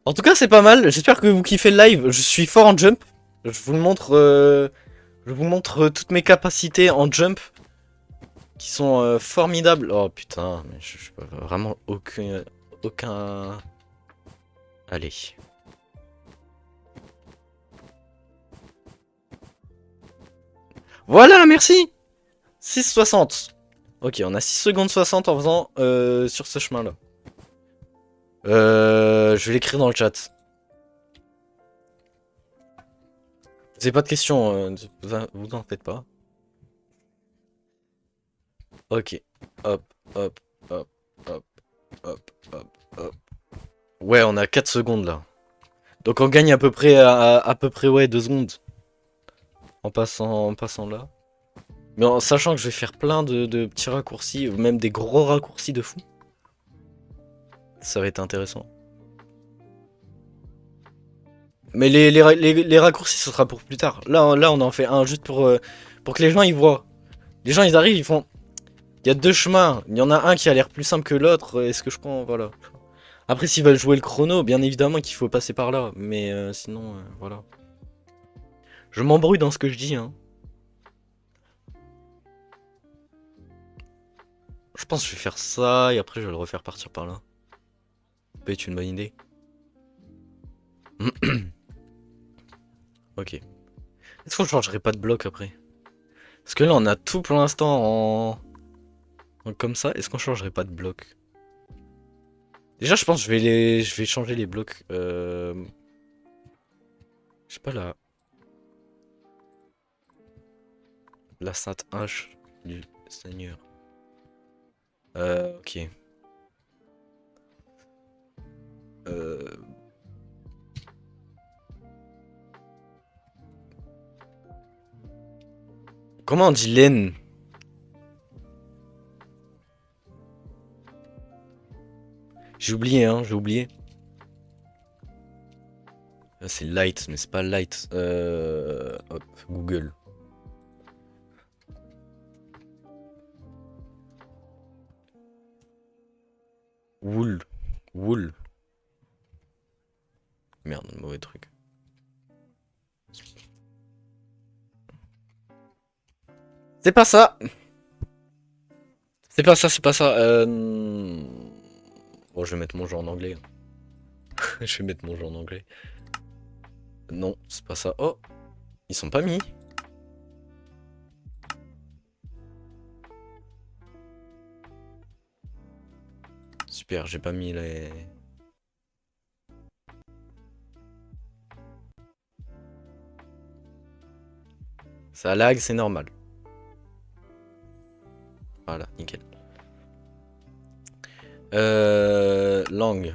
En tout cas, c'est pas mal. J'espère que vous kiffez le live. Je suis fort en jump. Je vous montre toutes mes capacités en jump qui sont formidables. Oh putain, mais je peux vraiment aucun. Allez. Voilà, merci. 6,60. Ok, on a 6 secondes 60 en faisant sur ce chemin-là. Je vais l'écrire dans le chat. Posez pas de questions, vous en faites pas. Ok. Hop, hop, hop, hop, hop, hop, hop. Ouais, on a 4 secondes là. Donc on gagne à peu près à peu près ouais 2 secondes. En passant là. Mais en sachant que je vais faire plein de petits raccourcis, ou même des gros raccourcis de fou. Ça va être intéressant. Mais les raccourcis, ce sera pour plus tard. Là, on en fait un juste pour que les gens y voient. Les gens, ils arrivent, ils font... Il y a deux chemins. Il y en a un qui a l'air plus simple que l'autre. Est-ce que je prends... Voilà. Après, s'ils veulent jouer le chrono, bien évidemment qu'il faut passer par là. Mais sinon, voilà. Je m'embrouille dans ce que je dis, hein. Je pense que je vais faire ça et après je vais le refaire partir par là. Ça peut être une bonne idée. Ok. Est-ce qu'on changerait pas de bloc après? Parce que là on a tout pour l'instant comme ça. Est-ce qu'on changerait pas de bloc? Déjà je pense que je vais changer les blocs. Je sais pas la sainte hache du Seigneur. Ok. Euh, Comment on dit laine? J'ai oublié, hein, j'ai oublié. C'est light, mais c'est pas light. Hop, Google. Wool. Wool. Merde, mauvais truc. C'est pas ça. C'est pas ça, c'est pas ça. Bon, je vais mettre mon jeu en anglais. Je vais mettre mon jeu en anglais. Non, c'est pas ça. Oh, ils sont pas mis. Super, j'ai pas mis les... Ça lag, c'est normal. Voilà, nickel. Langue.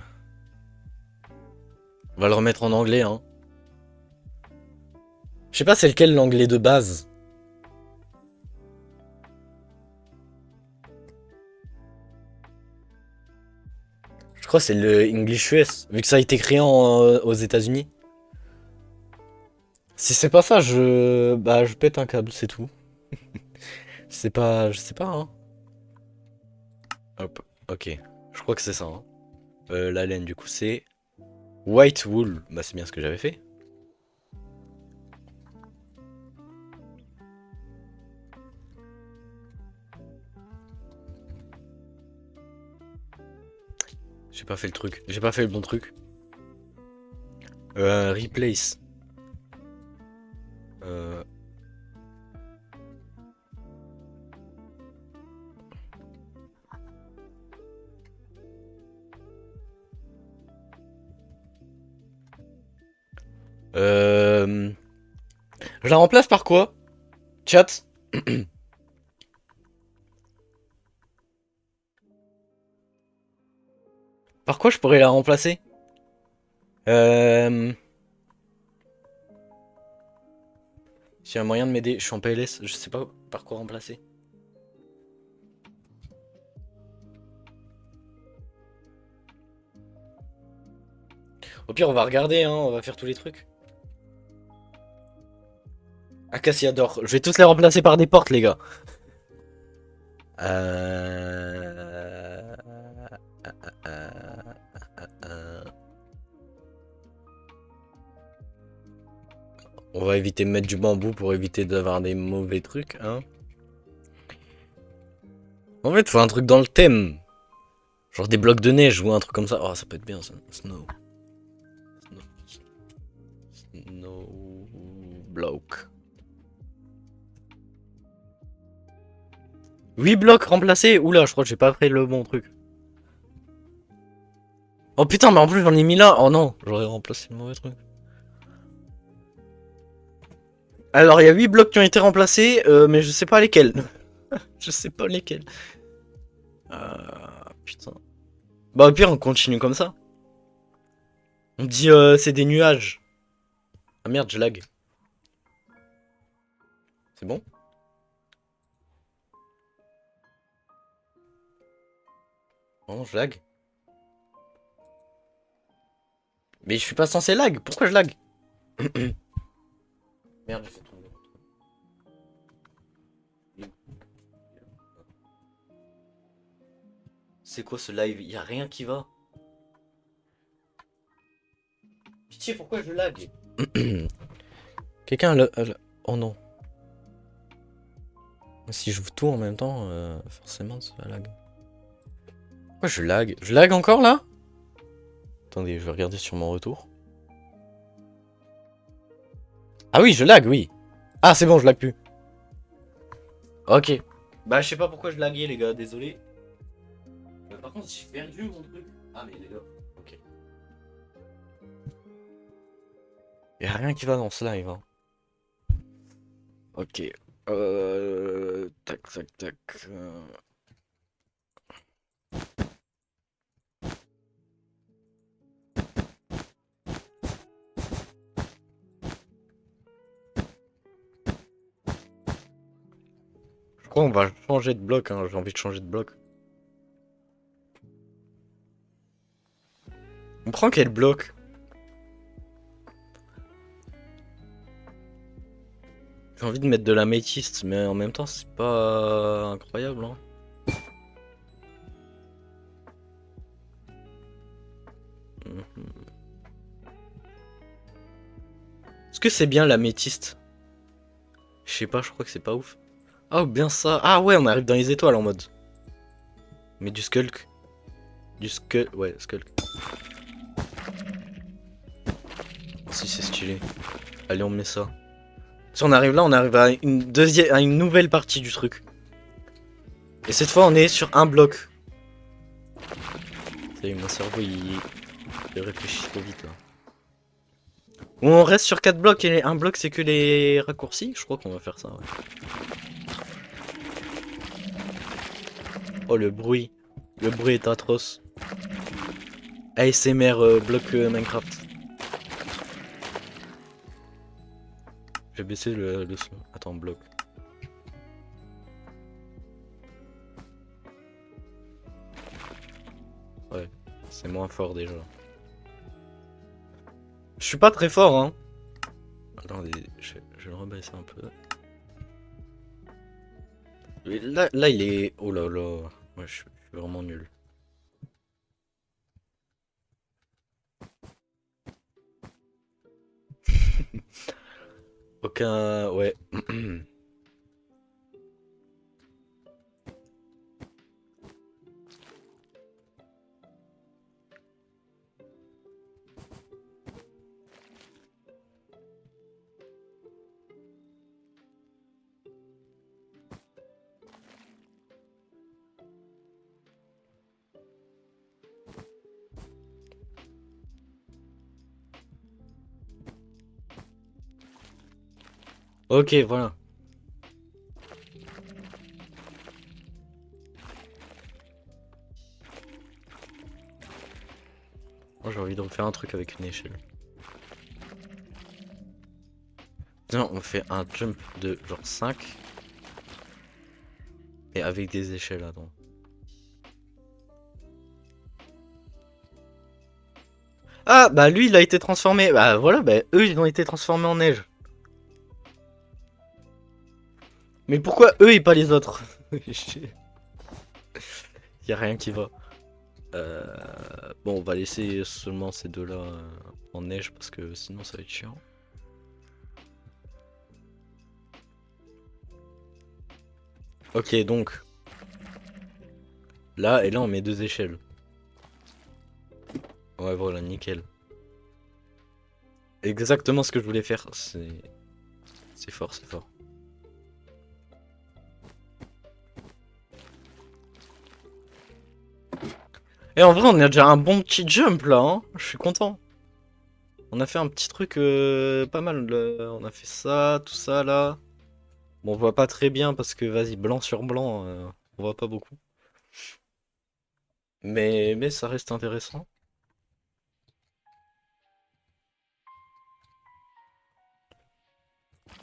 On va le remettre en anglais, hein. Je sais pas c'est lequel l'anglais de base. Je crois que c'est le English US, vu que ça a été créé aux États-Unis. Si c'est pas ça, bah, je pète un câble, c'est tout. C'est pas, je sais pas, hein. Hop, ok. Je crois que c'est ça, hein. La laine, du coup, c'est white wool. Bah, c'est bien ce que j'avais fait. J'ai pas fait le truc. J'ai pas fait le bon truc. Replace. Euh... Je la remplace par quoi? Chat? Par quoi je pourrais la remplacer? S'il y a un moyen de m'aider, je suis en PLS, je sais pas par quoi remplacer. Au pire, on va regarder, hein, on va faire tous les trucs. Acacia d'or. Je vais tous les remplacer par des portes, les gars. Euh... euh, On va éviter de mettre du bambou pour éviter d'avoir des mauvais trucs, hein. En fait, faut un truc dans le thème. Genre des blocs de neige ou un truc comme ça. Oh, ça peut être bien, ça. Snow. Snow block. 8 blocs remplacés. Oula, je crois que j'ai pas pris le bon truc. Oh putain, mais en plus j'en ai mis là. Oh non, j'aurais remplacé le mauvais truc. Alors, il y a 8 blocs qui ont été remplacés, mais je sais pas lesquels. Je sais pas lesquels. Putain. Bah, au pire, on continue comme ça. On dit c'est des nuages. Ah merde, je lag. C'est bon? Non, je lag. Mais je suis pas censé lag. Pourquoi je lag? Merde, j'ai fait tomber. C'est quoi ce live? Y a rien qui va. Pitié, pourquoi je lag? Quelqu'un Oh non. Si je tout en même temps, forcément ça lag. Pourquoi je lag? Je lag encore là? Attendez, je vais regarder sur mon retour. Ah oui, je lag, oui. Ah, c'est bon, je lag plus. Ok. Bah, je sais pas pourquoi je laguais, les gars, désolé. Par contre, j'ai perdu mon truc. Ah, mais les gars, ok. Y'a rien qui va dans ce live, hein. Ok. Tac, tac, tac. Je crois qu'on va changer de bloc, hein. J'ai envie de changer de bloc. On prend quel bloc? J'ai envie de mettre de la métiste, mais en même temps, c'est pas incroyable, hein. Est-ce que c'est bien la métiste? Je sais pas, je crois que c'est pas ouf. Ah, bien ça. Ah ouais, on arrive dans les étoiles en mode. Mais du skulk. Du skulk. Ouais, skulk. Si, c'est stylé. Allez, on met ça. Si on arrive là, on arrive à une nouvelle partie du truc. Et cette fois, on est sur un bloc. Ça y est, mon cerveau, il réfléchit trop vite là. Ou on reste sur 4 blocs et un bloc, c'est que les raccourcis? Je crois qu'on va faire ça, ouais. Oh, le bruit. Le bruit est atroce. ASMR bloc Minecraft. Je vais baisser le son. Attends, bloc. Ouais, c'est moins fort déjà. Je suis pas très fort, hein. Attendez, je vais le rebaisser un peu. Là, il est... Oh là là. Ouais, je suis vraiment nul. Aucun... Ouais. Ok, voilà. Moi j'ai envie de refaire un truc avec une échelle. Non, on fait un jump de genre 5 et avec des échelles, attends. Ah, bah lui il a été transformé. Bah voilà, bah eux ils ont été transformés en neige. Mais pourquoi eux et pas les autres? Y a rien qui va. Bon, on va laisser seulement ces deux-là en neige parce que sinon ça va être chiant. Ok, donc là et là on met deux échelles. Ouais, voilà, nickel. Exactement ce que je voulais faire. C'est fort, c'est fort. Et en vrai, on a déjà un bon petit jump là, hein. Je suis content. On a fait un petit truc pas mal. On a fait ça, tout ça là. Bon, on voit pas très bien parce que vas-y, blanc sur blanc, on voit pas beaucoup. Mais ça reste intéressant.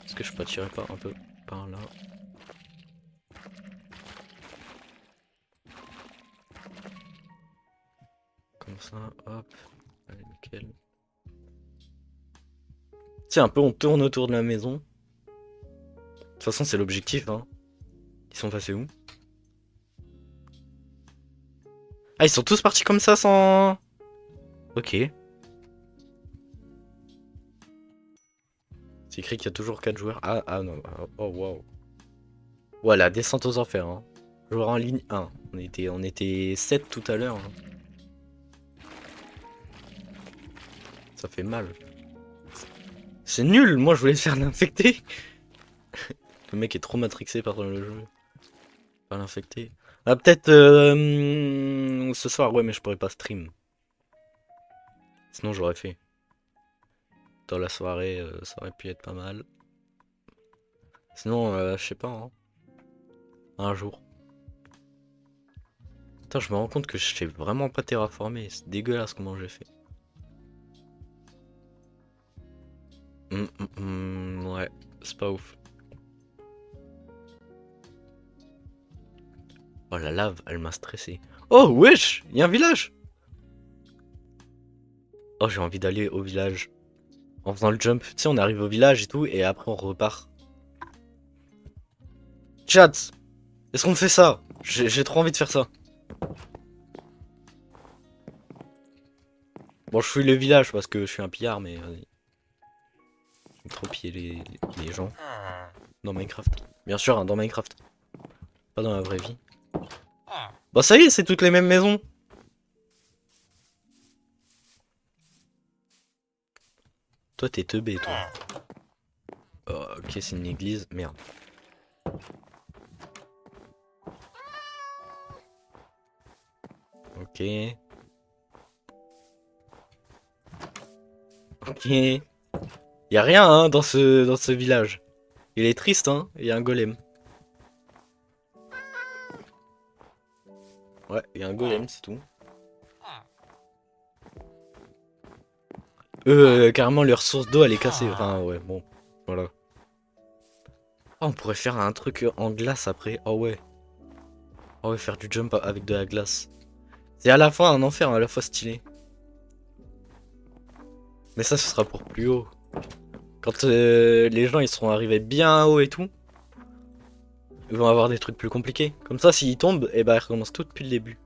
Est-ce que je peux tirer pas un peu par là? Comme ça, hop. Allez, nickel. Tiens, un peu on tourne autour de la maison. De toute façon, c'est l'objectif, hein. Ils sont passés où? Ah, ils sont tous partis comme ça sans... Ok. C'est écrit qu'il y a toujours 4 joueurs. Ah non. Oh, waouh. Ouais, la descente aux enfers, hein. Joueur en ligne 1. On était 7 tout à l'heure, hein. Ça fait mal. C'est nul, moi je voulais faire l'infecté. Le mec est trop matrixé par le jeu. Par l'infecté. Ah, peut-être ce soir, ouais, mais je pourrais pas stream. Sinon, j'aurais fait. Dans la soirée, ça aurait pu être pas mal. Sinon, je sais pas, hein. Un jour. Putain, je me rends compte que je sais vraiment pas terraformer. C'est dégueulasse comment j'ai fait. Ouais, c'est pas ouf. Oh, la lave, elle m'a stressé. Oh, wesh, y a un village. Oh, j'ai envie d'aller au village. En faisant le jump. Tu sais, on arrive au village et tout, et après on repart. Chat, est-ce qu'on fait ça? J'ai trop envie de faire ça. Bon, je fouille le village parce que je suis un pillard, mais vas-y. J'aime trop piller les gens. Dans Minecraft. Bien sûr, hein, dans Minecraft. Pas dans la vraie vie. Bah ça y est, c'est toutes les mêmes maisons. Toi, t'es teubé, toi. Oh, ok, c'est une église. Merde. Ok. Ok. Y a rien, hein, dans ce village. Il est triste, hein. Il y a un golem. Ouais, il y a un golem, c'est tout. Eux, carrément, leur source d'eau, elle est cassée. Enfin, ouais, bon. Voilà. Ah, on pourrait faire un truc en glace après. Oh ouais. Oh ouais, faire du jump avec de la glace. C'est à la fois un enfer, à la fois stylé. Mais ça, ce sera pour plus haut. Quand les gens ils seront arrivés bien haut et tout, ils vont avoir des trucs plus compliqués. Comme ça, s'ils tombent, et bah ils recommencent tout depuis le début.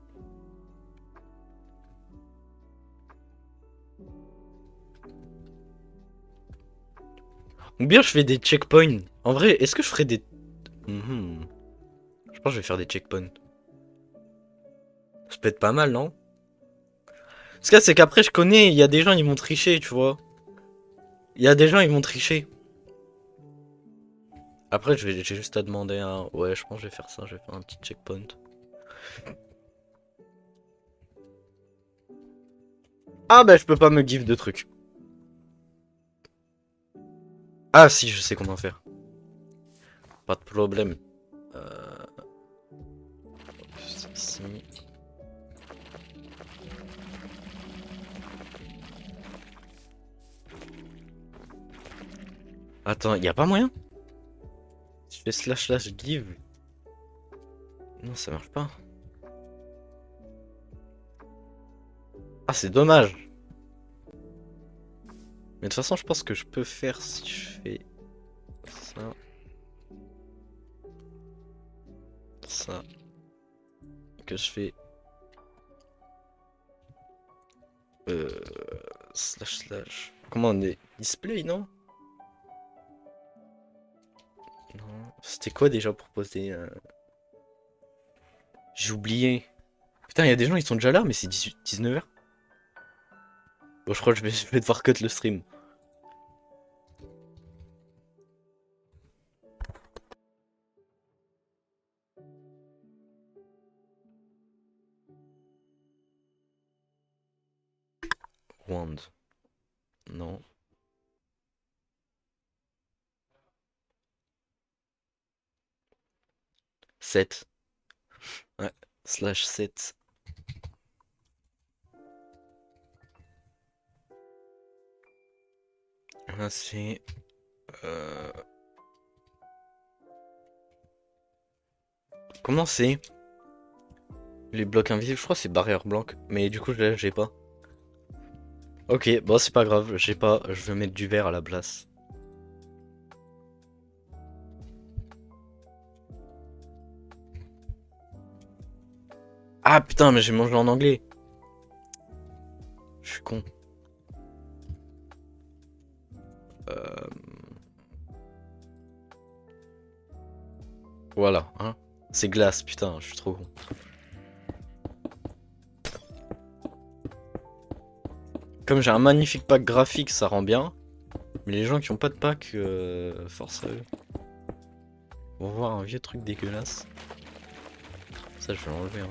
Ou bien je fais des checkpoints. En vrai, est-ce que je ferais des... Je pense que je vais faire des checkpoints. Ça peut être pas mal, non? Ce qu'il y a, c'est qu'après, je connais, il y a des gens, ils vont tricher, tu vois. Il y a des gens, ils vont tricher. Après, j'ai juste à demander un... Ouais, je pense que je vais faire ça, je vais faire un petit checkpoint. Ah bah, je peux pas me give de trucs. Ah si, je sais comment faire. pas de problème. Ici. Attends, y a pas moyen? Je fais slash give. Non, ça marche pas. Ah, c'est dommage. Mais de toute façon, je pense que je peux faire si je fais ça. Ça. Que je fais. Euh, slash. Comment on est? Display, non? Non. C'était quoi déjà pour poser J'ai oublié. Putain, il y a des gens, ils sont déjà là, mais c'est 19h. Bon, je crois que je vais devoir cut le stream. Wand. Non. 7. Ouais. Slash 7. Là, c'est... Comment c'est? Les blocs invisibles, je crois que c'est barrière blanche. Mais du coup, j'ai pas. Ok, bon, c'est pas grave, j'ai pas. Je veux mettre du vert à la place. Ah putain, mais j'ai mangé en anglais. Je suis con. Euh... Voilà, hein. C'est glace, putain, je suis trop con. Comme j'ai un magnifique pack graphique, ça rend bien. Mais les gens qui ont pas de pack, force à eux. On va voir un vieux truc dégueulasse. Ça, je vais l'enlever, hein.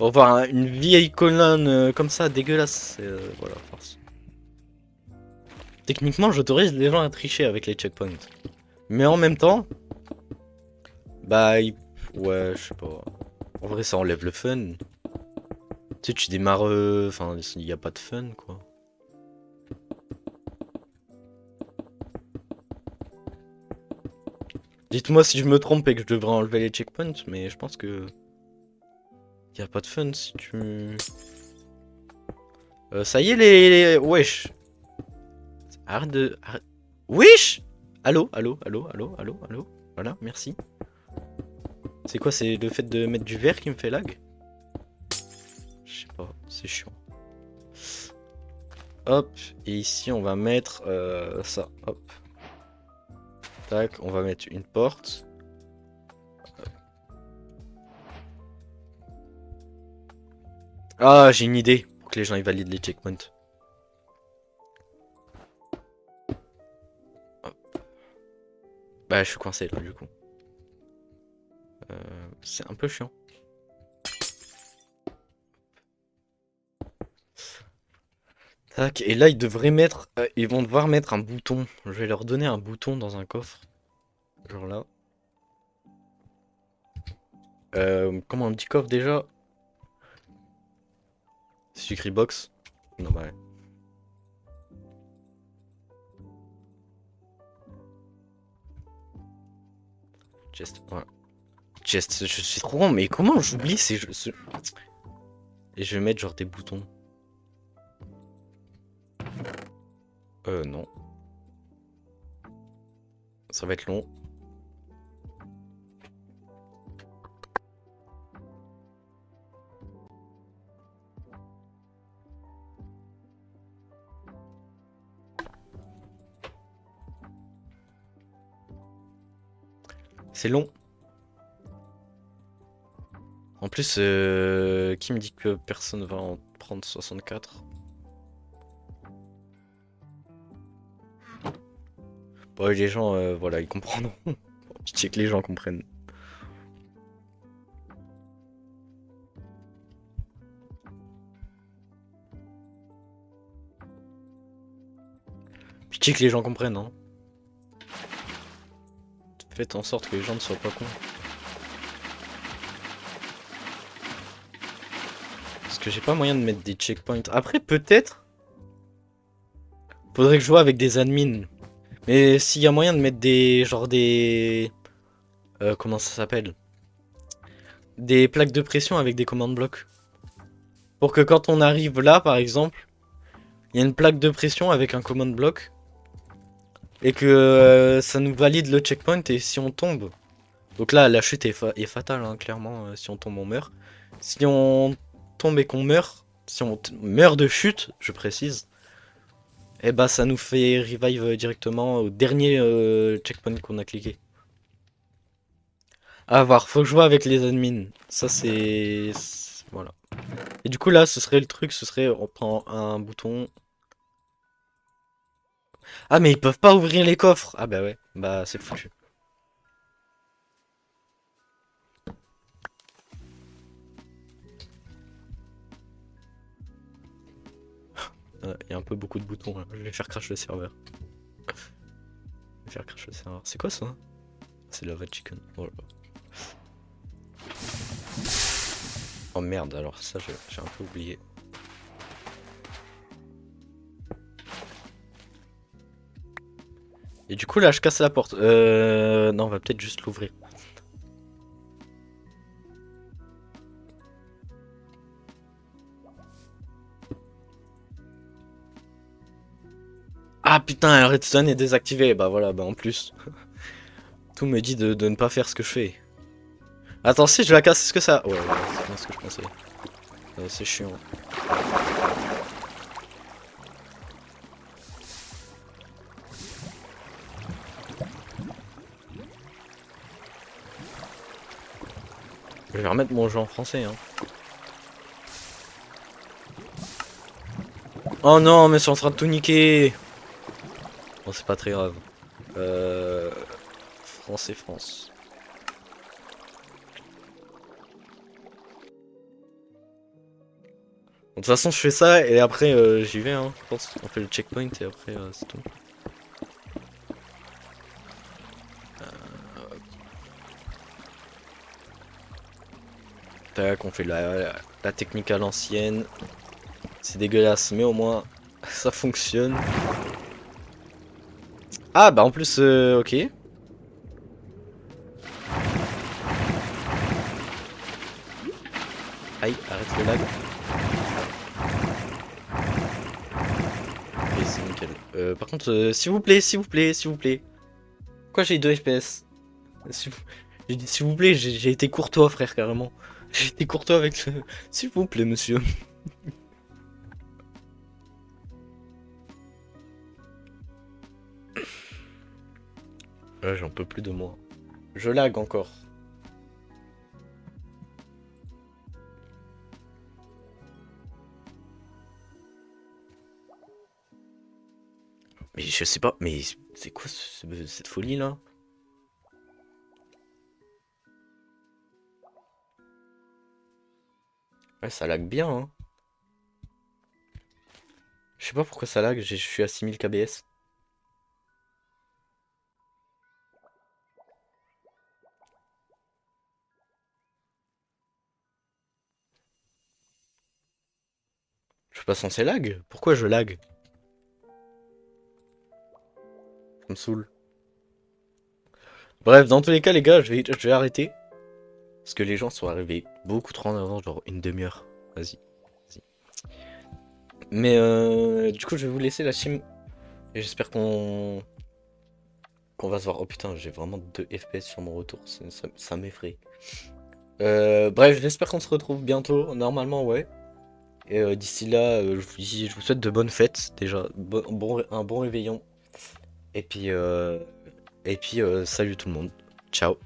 On va voir une vieille colonne comme ça, dégueulasse. Voilà, force. Techniquement, j'autorise les gens à tricher avec les checkpoints. Mais en même temps, bah, ouais, je sais pas. En vrai, ça enlève le fun. Tu sais, tu démarres. Enfin, il n'y a pas de fun, quoi. Dites-moi si je me trompe et que je devrais enlever les checkpoints, mais je pense que. Il n'y a pas de fun si tu. Ça y est, wesh! Arrête de. Wesh! Allô, allô, allô, allô, allô, allô? Voilà, merci. C'est quoi, c'est le fait de mettre du vert qui me fait lag? Je sais pas, c'est chiant. Hop, et ici on va mettre ça, hop. Tac, on va mettre une porte. Ah, j'ai une idée pour que les gens ils valident les checkpoints. Hop. Bah, je suis coincé là du coup. C'est un peu chiant. Tac, et là ils devraient mettre. Ils vont devoir mettre un bouton. Je vais leur donner un bouton dans un coffre. Genre là. Comment on dit coffre déjà? Si j'écris box. Non, bah ouais. Chest, voilà. Chest, je suis trop grand, mais comment j'oublie ces jeux Et je vais mettre genre des boutons. Non. Ça va être long. C'est long. En plus, qui me dit que personne va en prendre 64? Bon, les gens, voilà, ils comprendront. Pitié que les gens comprennent. Pitié que les gens comprennent, hein. Faites en sorte que les gens ne soient pas cons. Parce que j'ai pas moyen de mettre des checkpoints. Après, peut-être. Faudrait que je joue avec des admins. Mais s'il y a moyen de mettre des... Genre des... comment ça s'appelle? Des plaques de pression avec des commandes blocs. Pour que quand on arrive là, par exemple, il y a une plaque de pression avec un command block. Et que ça nous valide le checkpoint et si on tombe. Donc là, la chute est fatale, hein, clairement. Si on tombe, on meurt. Si on tombe et qu'on meurt, si on meurt de chute, je précise, et bah ça nous fait revive directement au dernier checkpoint qu'on a cliqué. À voir, faut que je vois avec les admins. Ça c'est... Voilà. Et du coup là, ce serait le truc, ce serait on prend un bouton. Ah mais ils peuvent pas ouvrir les coffres. Ah bah ouais, bah c'est foutu. Il y a un peu beaucoup de boutons là. Je vais faire crash le serveur. Je vais faire crash le serveur. C'est quoi ça? C'est la red chicken. Oh, là là. Oh merde, alors ça j'ai un peu oublié. Et du coup là je casse la porte. Non, on va peut-être juste l'ouvrir. Ah putain, le redstone est désactivé. Bah voilà, bah en plus. Tout me dit de ne pas faire ce que je fais. Attends, si je la casse, est-ce que ça... Ouais, ouais, c'est bien ce que je pensais. C'est chiant. Je vais remettre mon jeu en français, hein. Oh non, mais c'est en train de tout niquer. Bon, c'est pas très grave. France et France. Bon, de toute façon, je fais ça et après j'y vais, hein. Je pense on fait le checkpoint et après c'est tout. Tac, on fait la technique à l'ancienne. C'est dégueulasse, mais au moins ça fonctionne. Ah bah en plus, ok. Aïe, arrête le lag. Ok, c'est nickel. Par contre, s'il vous plaît, s'il vous plaît, s'il vous plaît. Pourquoi j'ai 2 FPS? J'ai dit s'il vous plaît, j'ai été courtois, frère, carrément. J'ai été courtois avec le... S'il vous plaît, monsieur. Ouais, j'en peux plus de moi. Je lag encore. Mais je sais pas, mais c'est quoi cette folie là? Ouais, ça lag bien, hein. Je sais pas pourquoi ça lag, je suis à 6000 kbs. Je suis pas censé lag? Pourquoi je lag? Ça me saoule. Bref, dans tous les cas, les gars, je vais arrêter. Parce que les gens sont arrivés beaucoup trop en avant, genre une demi-heure. Vas-y. Mais du coup, je vais vous laisser la team. Et j'espère qu'on va se voir. Oh putain, j'ai vraiment 2 FPS sur mon retour. Ça m'effraie. Bref, j'espère qu'on se retrouve bientôt. Normalement, ouais. Et d'ici là, je vous souhaite de bonnes fêtes. Déjà, un bon réveillon. Et puis salut tout le monde. Ciao.